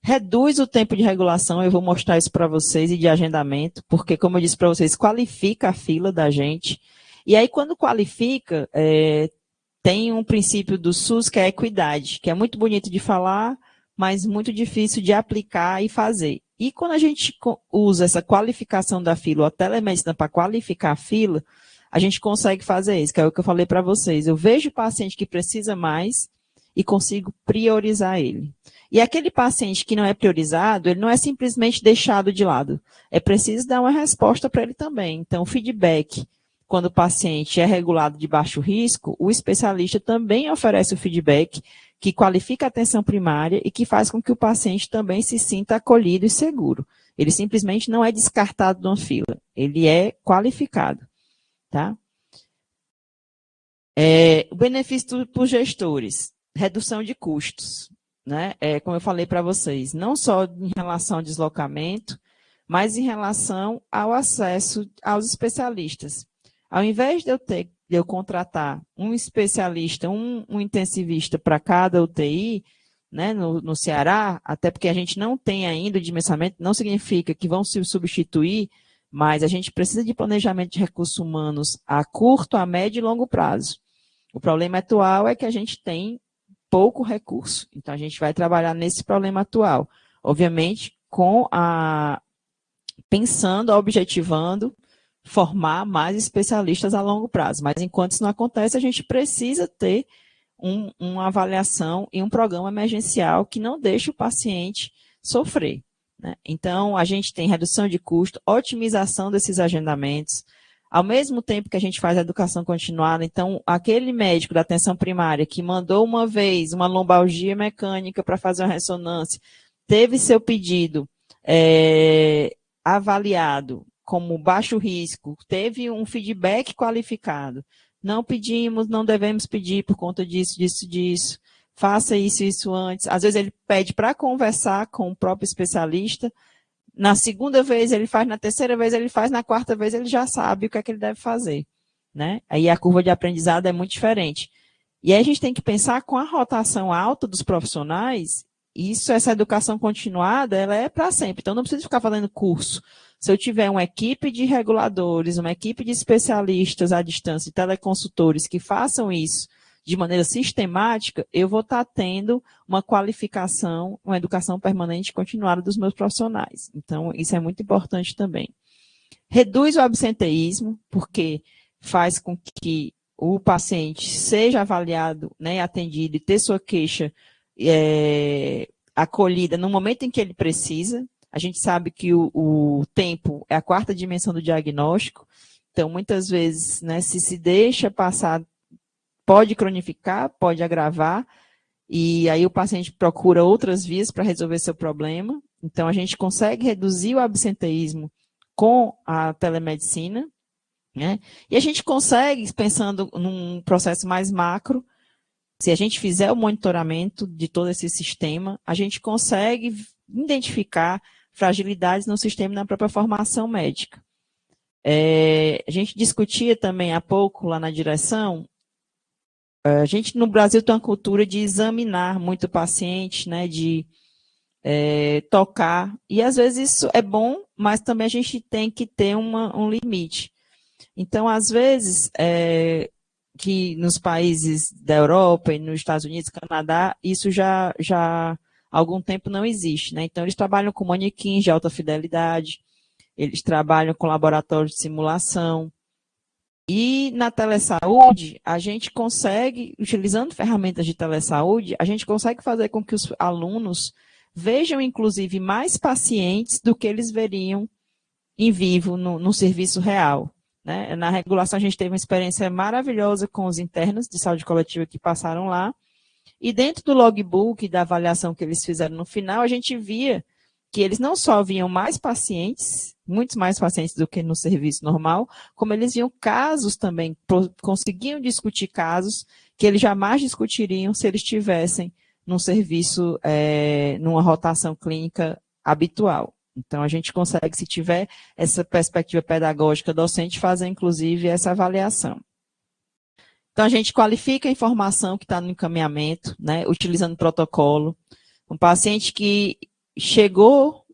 reduz o tempo de regulação, eu vou mostrar isso para vocês, e de agendamento, porque, como eu disse para vocês, qualifica a fila da gente. E aí, quando qualifica, tem um princípio do SUS que é a equidade, que é muito bonito de falar, mas muito difícil de aplicar e fazer. E quando a gente usa essa qualificação da fila, ou a telemedicina para qualificar a fila, a gente consegue fazer isso, que é o que eu falei para vocês. Eu vejo o paciente que precisa mais e consigo priorizar ele. E aquele paciente que não é priorizado, ele não é simplesmente deixado de lado. É preciso dar uma resposta para ele também. Então, o feedback, quando o paciente é regulado de baixo risco, o especialista também oferece o feedback que qualifica a atenção primária e que faz com que o paciente também se sinta acolhido e seguro. Ele simplesmente não é descartado de uma fila, ele é qualificado, tá? O benefício para os gestores, redução de custos, né? Como eu falei para vocês, não só em relação ao deslocamento, mas em relação ao acesso aos especialistas. Ao invés de eu contratar um especialista, um intensivista para cada UTI, né, no Ceará, até porque a gente não tem ainda o dimensionamento, não significa que vão se substituir mas a gente precisa de planejamento de recursos humanos a curto, a médio e longo prazo. O problema atual é que a gente tem pouco recurso, então a gente vai trabalhar nesse problema atual. Obviamente, pensando, objetivando, formar mais especialistas a longo prazo. Mas enquanto isso não acontece, a gente precisa ter uma avaliação e um programa emergencial que não deixe o paciente sofrer, né? Então, a gente tem redução de custo, otimização desses agendamentos, ao mesmo tempo que a gente faz a educação continuada. Então, aquele médico da atenção primária que mandou uma vez uma lombalgia mecânica para fazer uma ressonância, teve seu pedido avaliado como baixo risco, teve um feedback qualificado. Não pedimos, não devemos pedir por conta disso, disso. Faça isso antes. Às vezes ele pede para conversar com o próprio especialista. Na segunda vez ele faz, na terceira vez ele faz, na quarta vez ele já sabe o que é que ele deve fazer, né? Aí a curva de aprendizado é muito diferente. E aí a gente tem que pensar com a rotação alta dos profissionais, essa educação continuada, ela é para sempre. Então não precisa ficar fazendo curso. Se eu tiver uma equipe de reguladores, uma equipe de especialistas à distância, de teleconsultores que façam isso de maneira sistemática, eu vou estar tendo uma qualificação, uma educação permanente continuada dos meus profissionais. Então, isso é muito importante também. Reduz o absenteísmo, porque faz com que o paciente seja avaliado, né, atendido e ter sua queixa acolhida no momento em que ele precisa. A gente sabe que o tempo é a quarta dimensão do diagnóstico, então, muitas vezes, né, se deixa passar, pode cronificar, pode agravar, e aí o paciente procura outras vias para resolver seu problema. Então, a gente consegue reduzir o absenteísmo com a telemedicina, né? E a gente consegue, pensando num processo mais macro, se a gente fizer o monitoramento de todo esse sistema, a gente consegue identificar fragilidades no sistema e na própria formação médica. A gente discutia também há pouco lá na direção. A gente no Brasil tem uma cultura de examinar muito o paciente, né, de tocar, e às vezes isso é bom, mas também a gente tem que ter um limite. Então, às vezes, que nos países da Europa e nos Estados Unidos, Canadá, isso já há algum tempo não existe, né? Então, eles trabalham com manequins de alta fidelidade, eles trabalham com laboratórios de simulação. E na telesaúde, a gente consegue, utilizando ferramentas de telesaúde, a gente consegue fazer com que os alunos vejam, inclusive, mais pacientes do que eles veriam em vivo, no serviço real, né? Na regulação, a gente teve uma experiência maravilhosa com os internos de saúde coletiva que passaram lá, e dentro do logbook da avaliação que eles fizeram no final, a gente via que eles não só viam mais pacientes, muitos mais pacientes do que no serviço normal, como eles viam casos também, conseguiam discutir casos que eles jamais discutiriam se eles estivessem num serviço, numa rotação clínica habitual. Então, a gente consegue, se tiver essa perspectiva pedagógica docente, fazer, inclusive, essa avaliação. Então, a gente qualifica a informação que está no encaminhamento, né, utilizando protocolo. Um paciente que chegou,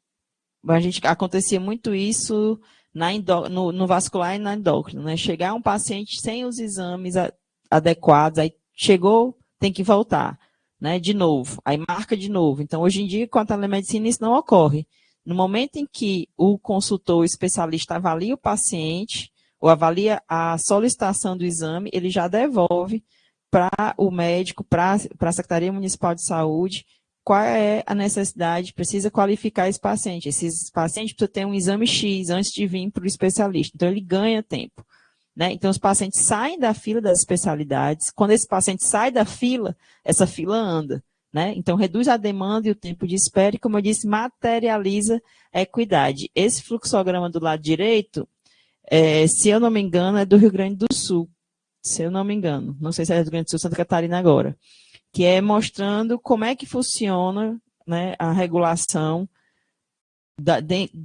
acontecia muito isso no vascular e na endócrina, né? Chegar um paciente sem os exames adequados, aí chegou, tem que voltar, né? De novo, aí marca de novo. Então, hoje em dia, com a telemedicina, isso não ocorre. No momento em que o consultor, o especialista, avalia o paciente, ou avalia a solicitação do exame, ele já devolve para o médico, para a Secretaria Municipal de Saúde, qual é a necessidade, precisa qualificar esse paciente. Esse paciente precisa ter um exame X antes de vir para o especialista. Então, ele ganha tempo, né? Então, os pacientes saem da fila das especialidades. Quando esse paciente sai da fila, essa fila anda, né? Então, reduz a demanda e o tempo de espera e, como eu disse, materializa a equidade. Esse fluxograma do lado direito, se eu não me engano, é do Rio Grande do Sul. Se eu não me engano. Não sei se é do Rio Grande do Sul, Santa Catarina agora. Que é mostrando como é que funciona, né, a regulação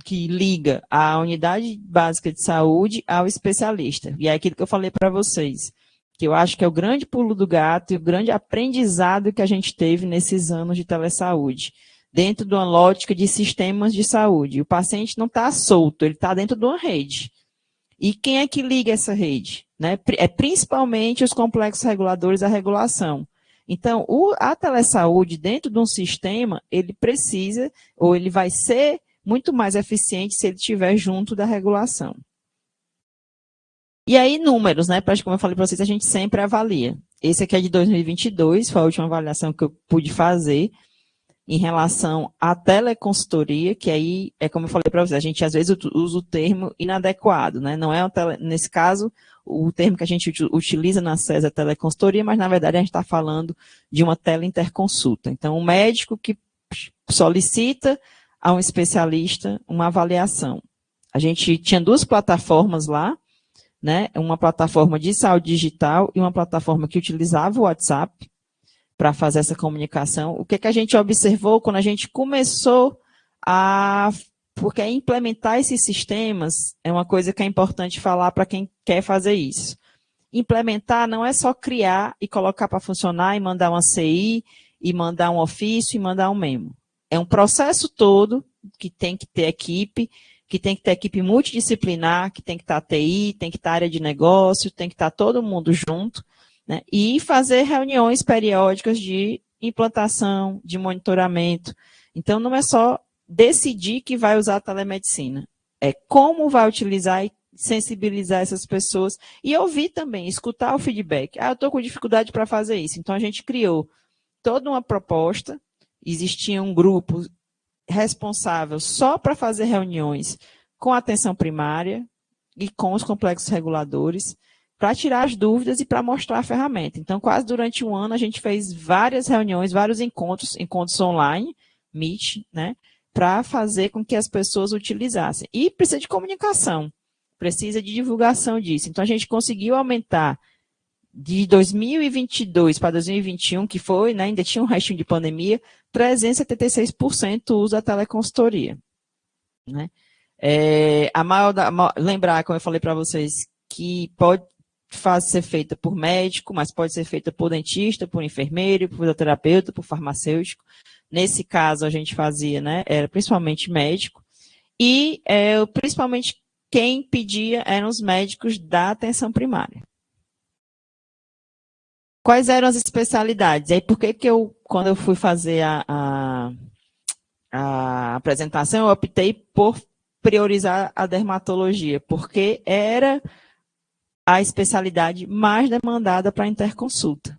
que liga a unidade básica de saúde ao especialista. E é aquilo que eu falei para vocês, que eu acho que é o grande pulo do gato e o grande aprendizado que a gente teve nesses anos de telesaúde. dentro de uma lógica de sistemas de saúde. O paciente não está solto, ele está dentro de uma rede. E quem é que liga essa rede? Né? É principalmente os complexos reguladores da regulação. Então, a telesaúde, dentro de um sistema, ele precisa, ou ele vai ser muito mais eficiente se ele estiver junto da regulação. E aí, números, né? Como eu falei para vocês, a gente sempre avalia. Esse aqui é de 2022, foi a última avaliação que eu pude fazer em relação à teleconsultoria, que aí é como eu falei para vocês, a gente às vezes usa o termo inadequado, né? Não é nesse caso, o termo que a gente utiliza na SES é teleconsultoria, mas na verdade a gente está falando de uma teleinterconsulta. Então, um médico que solicita a um especialista uma avaliação. A gente tinha duas plataformas lá, né? Uma plataforma de saúde digital e uma plataforma que utilizava o WhatsApp para fazer essa comunicação. O que a gente observou quando a gente começou porque implementar esses sistemas é uma coisa que é importante falar para quem quer fazer isso. Implementar não é só criar e colocar para funcionar e mandar uma CI, e mandar um ofício e mandar um memo. É um processo todo que tem que ter equipe, que tem que ter equipe multidisciplinar, que tem que estar TI, tem que estar área de negócio, tem que estar todo mundo junto, né? E fazer reuniões periódicas de implantação, de monitoramento. Então, não é só decidir que vai usar a telemedicina, é como vai utilizar e sensibilizar essas pessoas e ouvir também, escutar o feedback. Eu estou com dificuldade para fazer isso. Então, a gente criou toda uma proposta, existia um grupo responsável só para fazer reuniões com a atenção primária e com os complexos reguladores, para tirar as dúvidas e para mostrar a ferramenta. Então, quase durante um ano, a gente fez várias reuniões, vários encontros online, Meet, né, para fazer com que as pessoas utilizassem. E precisa de comunicação, precisa de divulgação disso. Então, a gente conseguiu aumentar de 2022 para 2021, que foi, né, ainda tinha um restinho de pandemia, 376% o uso da teleconsultoria. Né? Lembrar, como eu falei para vocês, que pode ser feita por médico, mas pode ser feita por dentista, por enfermeiro, por fisioterapeuta, por farmacêutico. Nesse caso, a gente fazia, né, era principalmente médico, e principalmente quem pedia eram os médicos da atenção primária. Quais eram as especialidades? E aí, por que quando eu fui fazer a apresentação, eu optei por priorizar a dermatologia, porque era a especialidade mais demandada para interconsulta.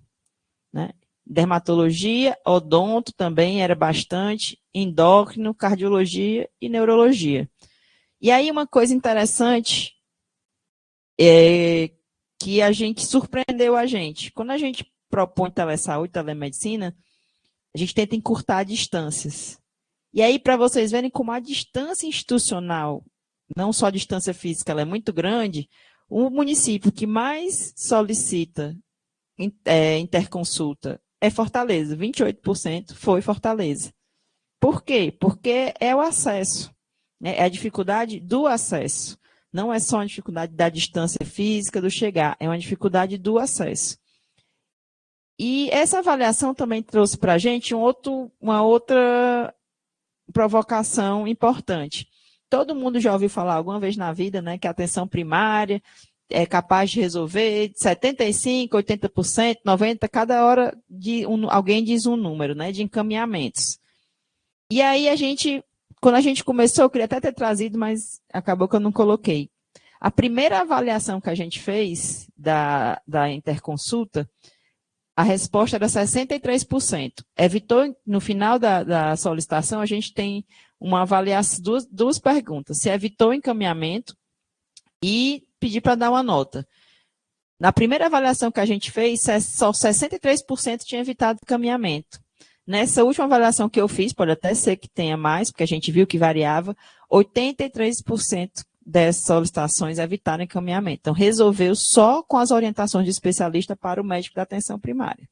Né? Dermatologia, odonto também era bastante, endócrino, cardiologia e neurologia. E aí, uma coisa interessante que a gente surpreendeu a gente. Quando a gente propõe telesaúde, telemedicina, a gente tenta encurtar distâncias. E aí, para vocês verem como a distância institucional, não só a distância física, ela é muito grande, o município que mais solicita interconsulta é Fortaleza, 28% foi Fortaleza. Por quê? Porque é o acesso, né? É a dificuldade do acesso. Não é só uma dificuldade da distância física, do chegar, é uma dificuldade do acesso. E essa avaliação também trouxe para a gente uma outra provocação importante. Todo mundo já ouviu falar alguma vez na vida, né, que a atenção primária é capaz de resolver 75%, 80%, 90%, cada hora alguém diz um número, né, de encaminhamentos. E aí quando a gente começou, eu queria até ter trazido, mas acabou que eu não coloquei. A primeira avaliação que a gente fez da interconsulta, a resposta era 63%. No final da solicitação, a gente tem uma avaliação, duas perguntas. Se evitou encaminhamento e pedir para dar uma nota. Na primeira avaliação que a gente fez, só 63% tinha evitado encaminhamento. Nessa última avaliação que eu fiz, pode até ser que tenha mais, porque a gente viu que variava, 83% dessas solicitações evitaram encaminhamento. Então, resolveu só com as orientações de especialista para o médico da atenção primária.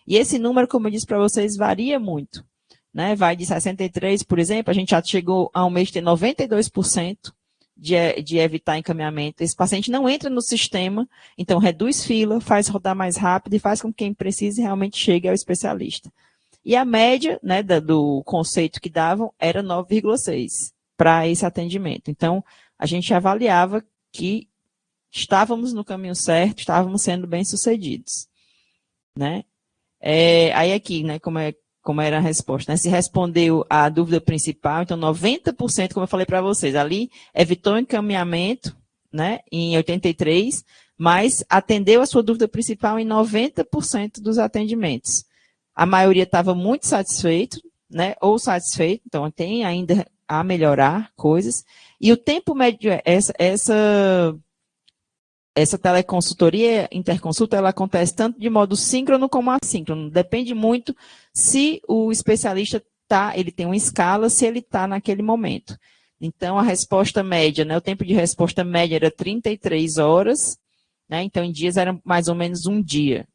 E esse número, como eu disse para vocês, varia muito. Né? Vai de 63%, por exemplo, a gente já chegou a um mês de ter 92% de evitar encaminhamento. Esse paciente não entra no sistema, então reduz fila, faz rodar mais rápido e faz com que quem precise realmente chegue ao especialista. e a média, né, do conceito que davam era 9,6 para esse atendimento. Então, a gente avaliava que estávamos no caminho certo, estávamos sendo bem-sucedidos, né? Aí aqui, né, como era a resposta, né? Se respondeu a dúvida principal, então 90%, como eu falei para vocês, ali evitou encaminhamento, né, em 83%, mas atendeu a sua dúvida principal em 90% dos atendimentos. A maioria estava muito satisfeito, né, ou satisfeito, então tem ainda a melhorar coisas, e o tempo médio, essa teleconsultoria, interconsulta, ela acontece tanto de modo síncrono como assíncrono. Depende muito se o especialista ele tem uma escala, se ele está naquele momento. Então, a resposta média, né, o tempo de resposta média era 33 horas, né, então em dias era mais ou menos um dia.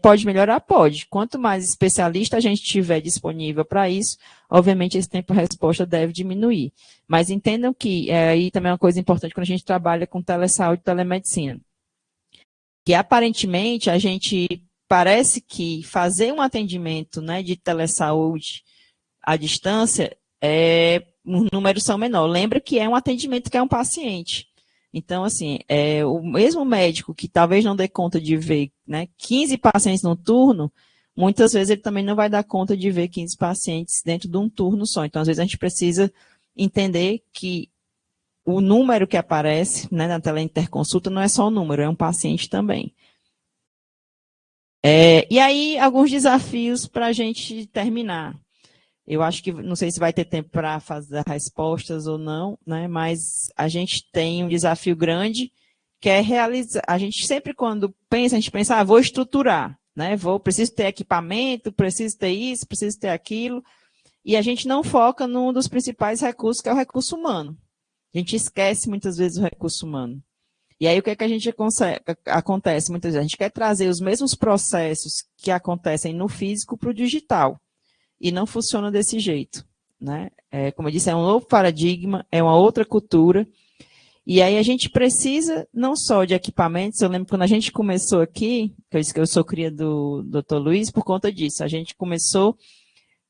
Pode melhorar? Pode. Quanto mais especialista a gente tiver disponível para isso, obviamente esse tempo de resposta deve diminuir. Mas entendam que aí também é uma coisa importante quando a gente trabalha com telesaúde e telemedicina. Que aparentemente a gente parece que fazer um atendimento, né, de telesaúde à distância, os números são menores. Lembra que é um atendimento que é um paciente. Então, assim, o mesmo médico que talvez não dê conta de ver, né, 15 pacientes no turno, muitas vezes ele também não vai dar conta de ver 15 pacientes dentro de um turno só. Então, às vezes a gente precisa entender que o número que aparece, né, na teleinterconsulta não é só o número, é um paciente também. E aí, alguns desafios para a gente terminar. Eu acho que, não sei se vai ter tempo para fazer respostas ou não, né? Mas a gente tem um desafio grande, que é realizar. A gente sempre, quando pensa, a gente pensa, vou estruturar, né? Preciso ter equipamento, preciso ter isso, preciso ter aquilo. E a gente não foca num dos principais recursos, que é o recurso humano. A gente esquece muitas vezes o recurso humano. E aí, o que é que a gente acontece muitas vezes? A gente quer trazer os mesmos processos que acontecem no físico para o digital. E não funciona desse jeito, né? Como eu disse, é um novo paradigma, é uma outra cultura, e aí a gente precisa não só de equipamentos. Eu lembro quando a gente começou aqui, que eu disse que eu sou cria do Dr. Luiz, por conta disso, a gente começou,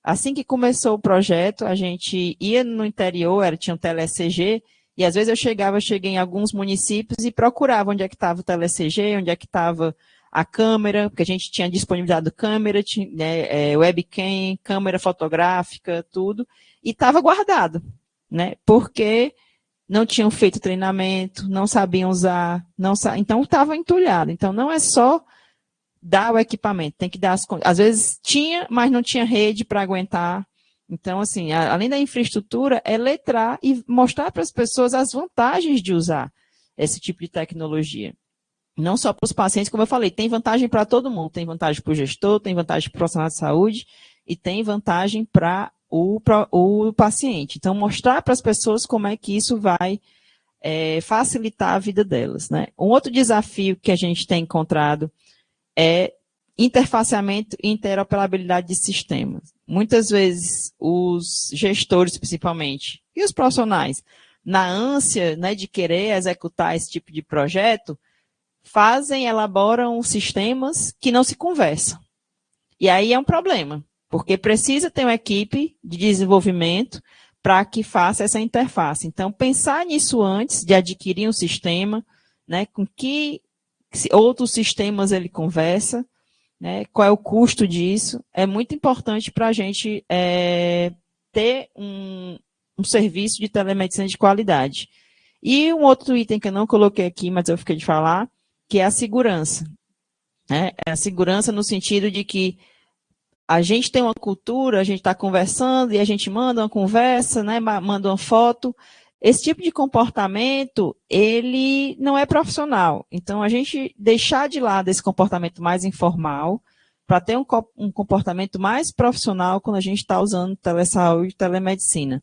assim que começou o projeto, a gente ia no interior, tinha um tele-ECG, e às vezes cheguei em alguns municípios e procurava onde é que estava o tele-ECG, onde é que estava a câmera, porque a gente tinha disponibilidade de câmera, né, webcam, câmera fotográfica, tudo, e estava guardado, né, porque não tinham feito treinamento, não sabiam usar, então estava entulhado. Então, não é só dar o equipamento, tem que dar às vezes tinha, mas não tinha rede para aguentar. Então, assim, além da infraestrutura, é letrar e mostrar para as pessoas as vantagens de usar esse tipo de tecnologia. Não só para os pacientes, como eu falei, tem vantagem para todo mundo. Tem vantagem para o gestor, tem vantagem para o profissional de saúde e tem vantagem para o paciente. Então, mostrar para as pessoas como é que isso vai facilitar a vida delas, né? Um outro desafio que a gente tem encontrado é interfaceamento e interoperabilidade de sistemas. Muitas vezes, os gestores, principalmente, e os profissionais, na ânsia, né, de querer executar esse tipo de projeto, elaboram sistemas que não se conversam. E aí é um problema, porque precisa ter uma equipe de desenvolvimento para que faça essa interface. Então, pensar nisso antes de adquirir um sistema, né, com que outros sistemas ele conversa, né, qual é o custo disso, é muito importante para a gente ter um serviço de telemedicina de qualidade. E um outro item que eu não coloquei aqui, mas eu fiquei de falar, que é a segurança. Né? É a segurança no sentido de que a gente tem uma cultura, a gente está conversando e a gente manda uma conversa, né? Manda uma foto. Esse tipo de comportamento, ele não é profissional. Então, a gente deixar de lado esse comportamento mais informal para ter um comportamento mais profissional quando a gente está usando telesaúde e telemedicina.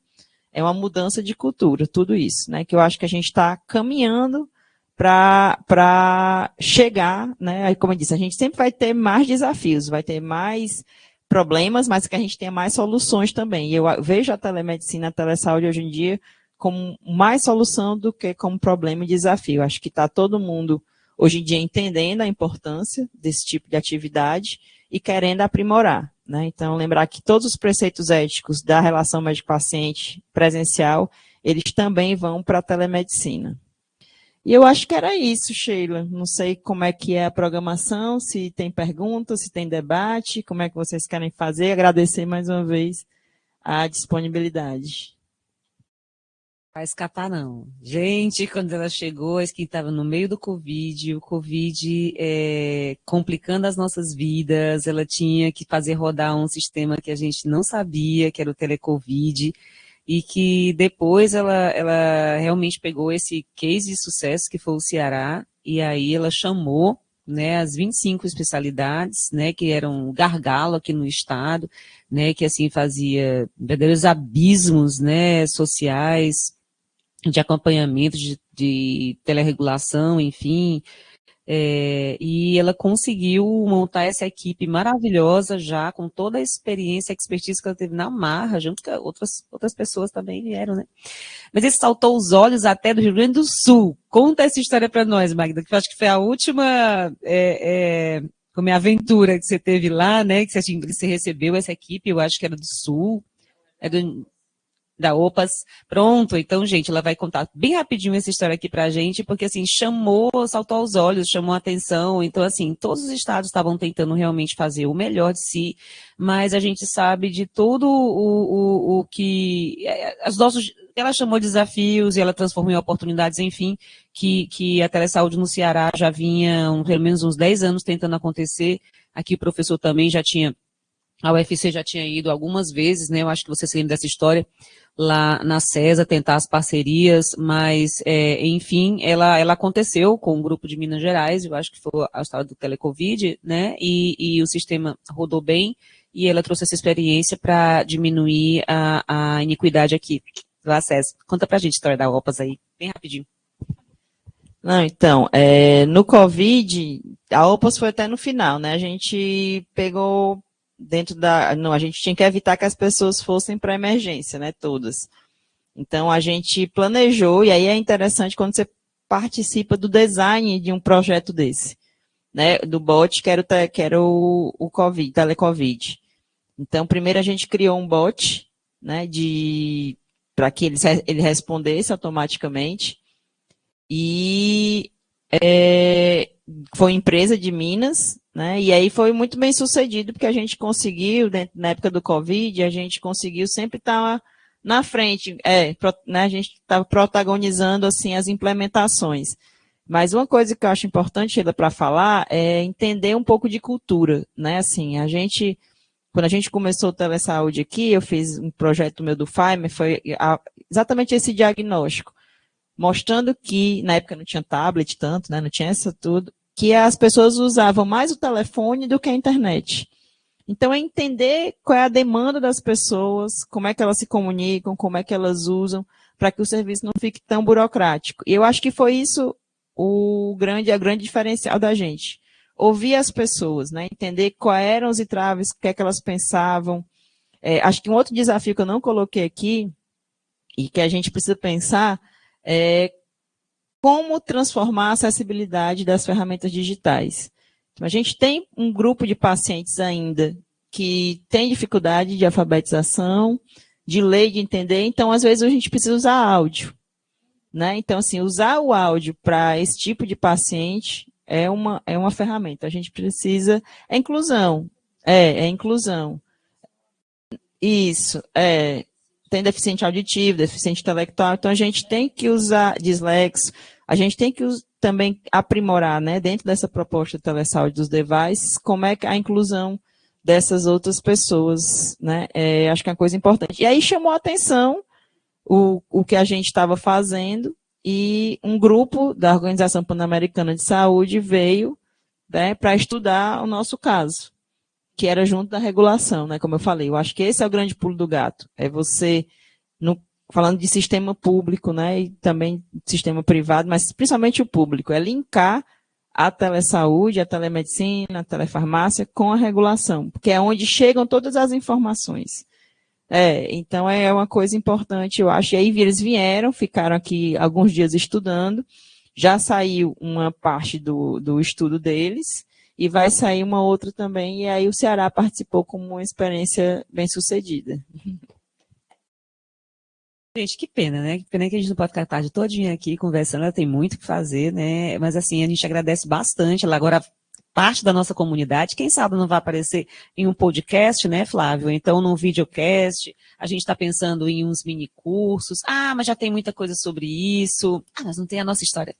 É uma mudança de cultura, tudo isso, né? Que eu acho que a gente está caminhando para chegar, né? Como eu disse, a gente sempre vai ter mais desafios, vai ter mais problemas, mas que a gente tenha mais soluções também. E eu vejo a telemedicina, a telesaúde hoje em dia como mais solução do que como problema e desafio. Acho que está todo mundo hoje em dia entendendo a importância desse tipo de atividade e querendo aprimorar. né? Então, lembrar que todos os preceitos éticos da relação médico-paciente presencial, eles também vão para a telemedicina. E eu acho que era isso, Sheila. Não sei como é que é a programação, se tem perguntas, se tem debate, como é que vocês querem fazer. Agradecer mais uma vez a disponibilidade. Vai escapar, não. Gente, quando ela chegou, que estava no meio do Covid, o Covid complicando as nossas vidas, ela tinha que fazer rodar um sistema que a gente não sabia, que era o Telecovid, e que depois ela realmente pegou esse case de sucesso que foi o Ceará, e aí ela chamou, né, as 25 especialidades, né, que eram gargalo aqui no estado, né, que assim fazia verdadeiros abismos, né, sociais, de acompanhamento, de telerregulação, enfim, e ela conseguiu montar essa equipe maravilhosa já, com toda a experiência, a expertise que ela teve na marra, junto com outras pessoas também vieram, né? Mas isso saltou os olhos até do Rio Grande do Sul. Conta essa história para nós, Magda, que eu acho que foi a última como é a aventura que você teve lá, né? Que você recebeu essa equipe, eu acho que era do Sul, da OPAS. Pronto, então, gente, ela vai contar bem rapidinho essa história aqui pra gente, porque, assim, saltou aos olhos, chamou a atenção. Então, assim, todos os estados estavam tentando realmente fazer o melhor de si, mas a gente sabe de tudo o que ela chamou de desafios e ela transformou em oportunidades, enfim, que a telesaúde no Ceará já vinha pelo menos uns 10 anos tentando acontecer. Aqui o professor também a UFC já tinha ido algumas vezes, né? Eu acho que você se lembra dessa história, lá na CESA, tentar as parcerias, mas, enfim, ela aconteceu com um grupo de Minas Gerais, eu acho que foi a história do Telecovid, né, e o sistema rodou bem, e ela trouxe essa experiência para diminuir a iniquidade aqui do acesso. Conta pra gente a história da OPAS aí, bem rapidinho. Não, então, no Covid, a OPAS foi até no final, né, a gente pegou não, a gente tinha que evitar que as pessoas fossem para emergência, né, todas. Então, a gente planejou, e aí é interessante quando você participa do design de um projeto desse, né, do bot, que era o COVID, telecovid. Então, primeiro a gente criou um bot, né, para que ele respondesse automaticamente, e foi empresa de Minas, né? E aí foi muito bem sucedido, porque a gente conseguiu, na época do Covid, a gente conseguiu sempre estar na frente, né? A gente estava protagonizando, assim, as implementações. Mas uma coisa que eu acho importante, Sheila, para falar, é entender um pouco de cultura, né? Assim, quando a gente começou o Telesaúde aqui, eu fiz um projeto meu do FAIME, foi exatamente esse diagnóstico, mostrando que, na época não tinha tablet tanto, né, não tinha isso tudo, que as pessoas usavam mais o telefone do que a internet. Então, é entender qual é a demanda das pessoas, como é que elas se comunicam, como é que elas usam, para que o serviço não fique tão burocrático. E eu acho que foi isso a grande diferencial da gente. Ouvir as pessoas, né, entender quais eram os entraves, o que é que elas pensavam. Acho que um outro desafio que eu não coloquei aqui, e que a gente precisa pensar, é como transformar a acessibilidade das ferramentas digitais. Então, a gente tem um grupo de pacientes ainda que tem dificuldade de alfabetização, de ler, de entender, então, às vezes, a gente precisa usar áudio, né? Então, assim, usar o áudio para esse tipo de paciente é uma ferramenta. A gente precisa... É inclusão. É inclusão. Isso, tem deficiente auditivo, deficiente intelectual, então a gente tem que usar dislexo, a gente tem que também aprimorar, né, dentro dessa proposta de telesaúde dos devices, como é que a inclusão dessas outras pessoas, né, acho que é uma coisa importante. E aí chamou a atenção o que a gente estava fazendo, e um grupo da Organização Pan-Americana de Saúde veio, né, para estudar o nosso caso, que era junto da regulação, né, como eu falei. Eu acho que esse é o grande pulo do gato, é você, falando de sistema público, né, e também sistema privado, mas principalmente o público, é linkar a telesaúde, a telemedicina, a telefarmácia com a regulação, porque é onde chegam todas as informações. Então é uma coisa importante, eu acho. E aí eles vieram, ficaram aqui alguns dias estudando, já saiu uma parte do estudo deles, e vai sair uma outra também, e aí o Ceará participou como uma experiência bem-sucedida. Gente, que pena, né? Que pena que a gente não pode ficar a tarde todinha aqui conversando, ela tem muito o que fazer, né? Mas assim, a gente agradece bastante. Ela agora parte da nossa comunidade, quem sabe não vai aparecer em um podcast, né, Flávio? Então, num videocast, a gente está pensando em uns mini cursos. Ah, mas já tem muita coisa sobre isso. Ah, mas não tem a nossa história,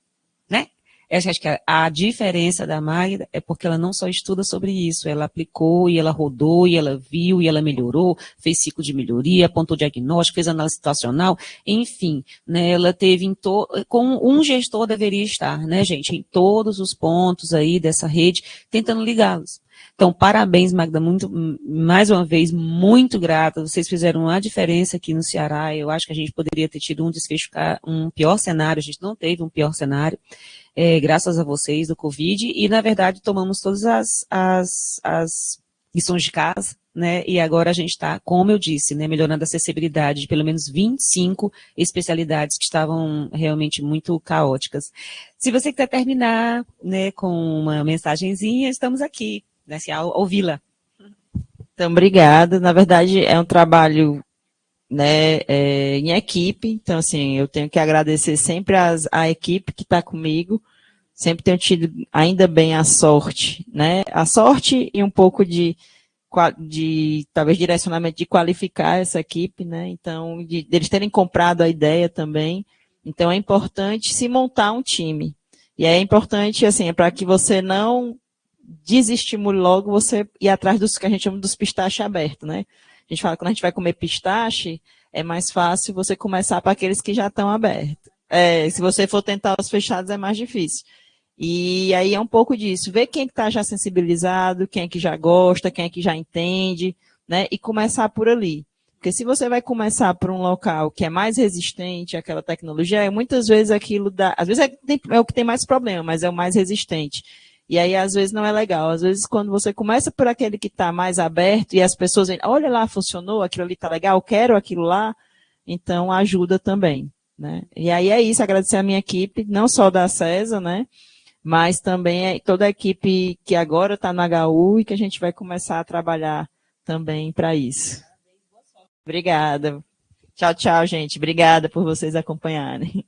né? Eu acho que a diferença da Magda é porque ela não só estuda sobre isso, ela aplicou e ela rodou e ela viu e ela melhorou, fez ciclo de melhoria, apontou diagnóstico, fez análise situacional, enfim, né, ela teve como um gestor deveria estar, né, gente, em todos os pontos aí dessa rede, tentando ligá-los. Então, parabéns, Magda, mais uma vez, muito grata. Vocês fizeram a diferença aqui no Ceará. Eu acho que a gente poderia ter tido um desfecho, um pior cenário. A gente não teve um pior cenário, graças a vocês do Covid. E, na verdade, tomamos todas as lições de casa, né? E agora a gente está, como eu disse, né, melhorando a acessibilidade de pelo menos 25 especialidades que estavam realmente muito caóticas. Se você quiser terminar, né, com uma mensagenzinha, estamos aqui, né, se ouvi-la. Então, obrigada. Na verdade, é um trabalho, né, em equipe. Então, assim, eu tenho que agradecer sempre a equipe que está comigo. Sempre tenho tido, ainda bem, a sorte, né? A sorte e um pouco de talvez, direcionamento de qualificar essa equipe, né? Então, deles terem comprado a ideia também. Então, é importante se montar um time. E é importante, assim, para que você não desestimule logo você ir atrás dos que a gente chama dos pistaches abertos, né? A gente fala que quando a gente vai comer pistache, é mais fácil você começar para aqueles que já estão abertos. Se você for tentar os fechados, é mais difícil. E aí é um pouco disso, ver quem está já sensibilizado, quem é que já gosta, quem é que já entende, né? E começar por ali. Porque se você vai começar por um local que é mais resistente àquela tecnologia, muitas vezes aquilo dá. Às vezes é o que tem mais problema, mas é o mais resistente. E aí, às vezes, não é legal. Às vezes, quando você começa por aquele que está mais aberto e as pessoas veem, olha lá, funcionou, aquilo ali está legal, quero aquilo lá, então ajuda também, né? E aí é isso, agradecer a minha equipe, não só da CESA, né? Mas também toda a equipe que agora está no HU e que a gente vai começar a trabalhar também para isso. Obrigada. Tchau, tchau, gente. Obrigada por vocês acompanharem.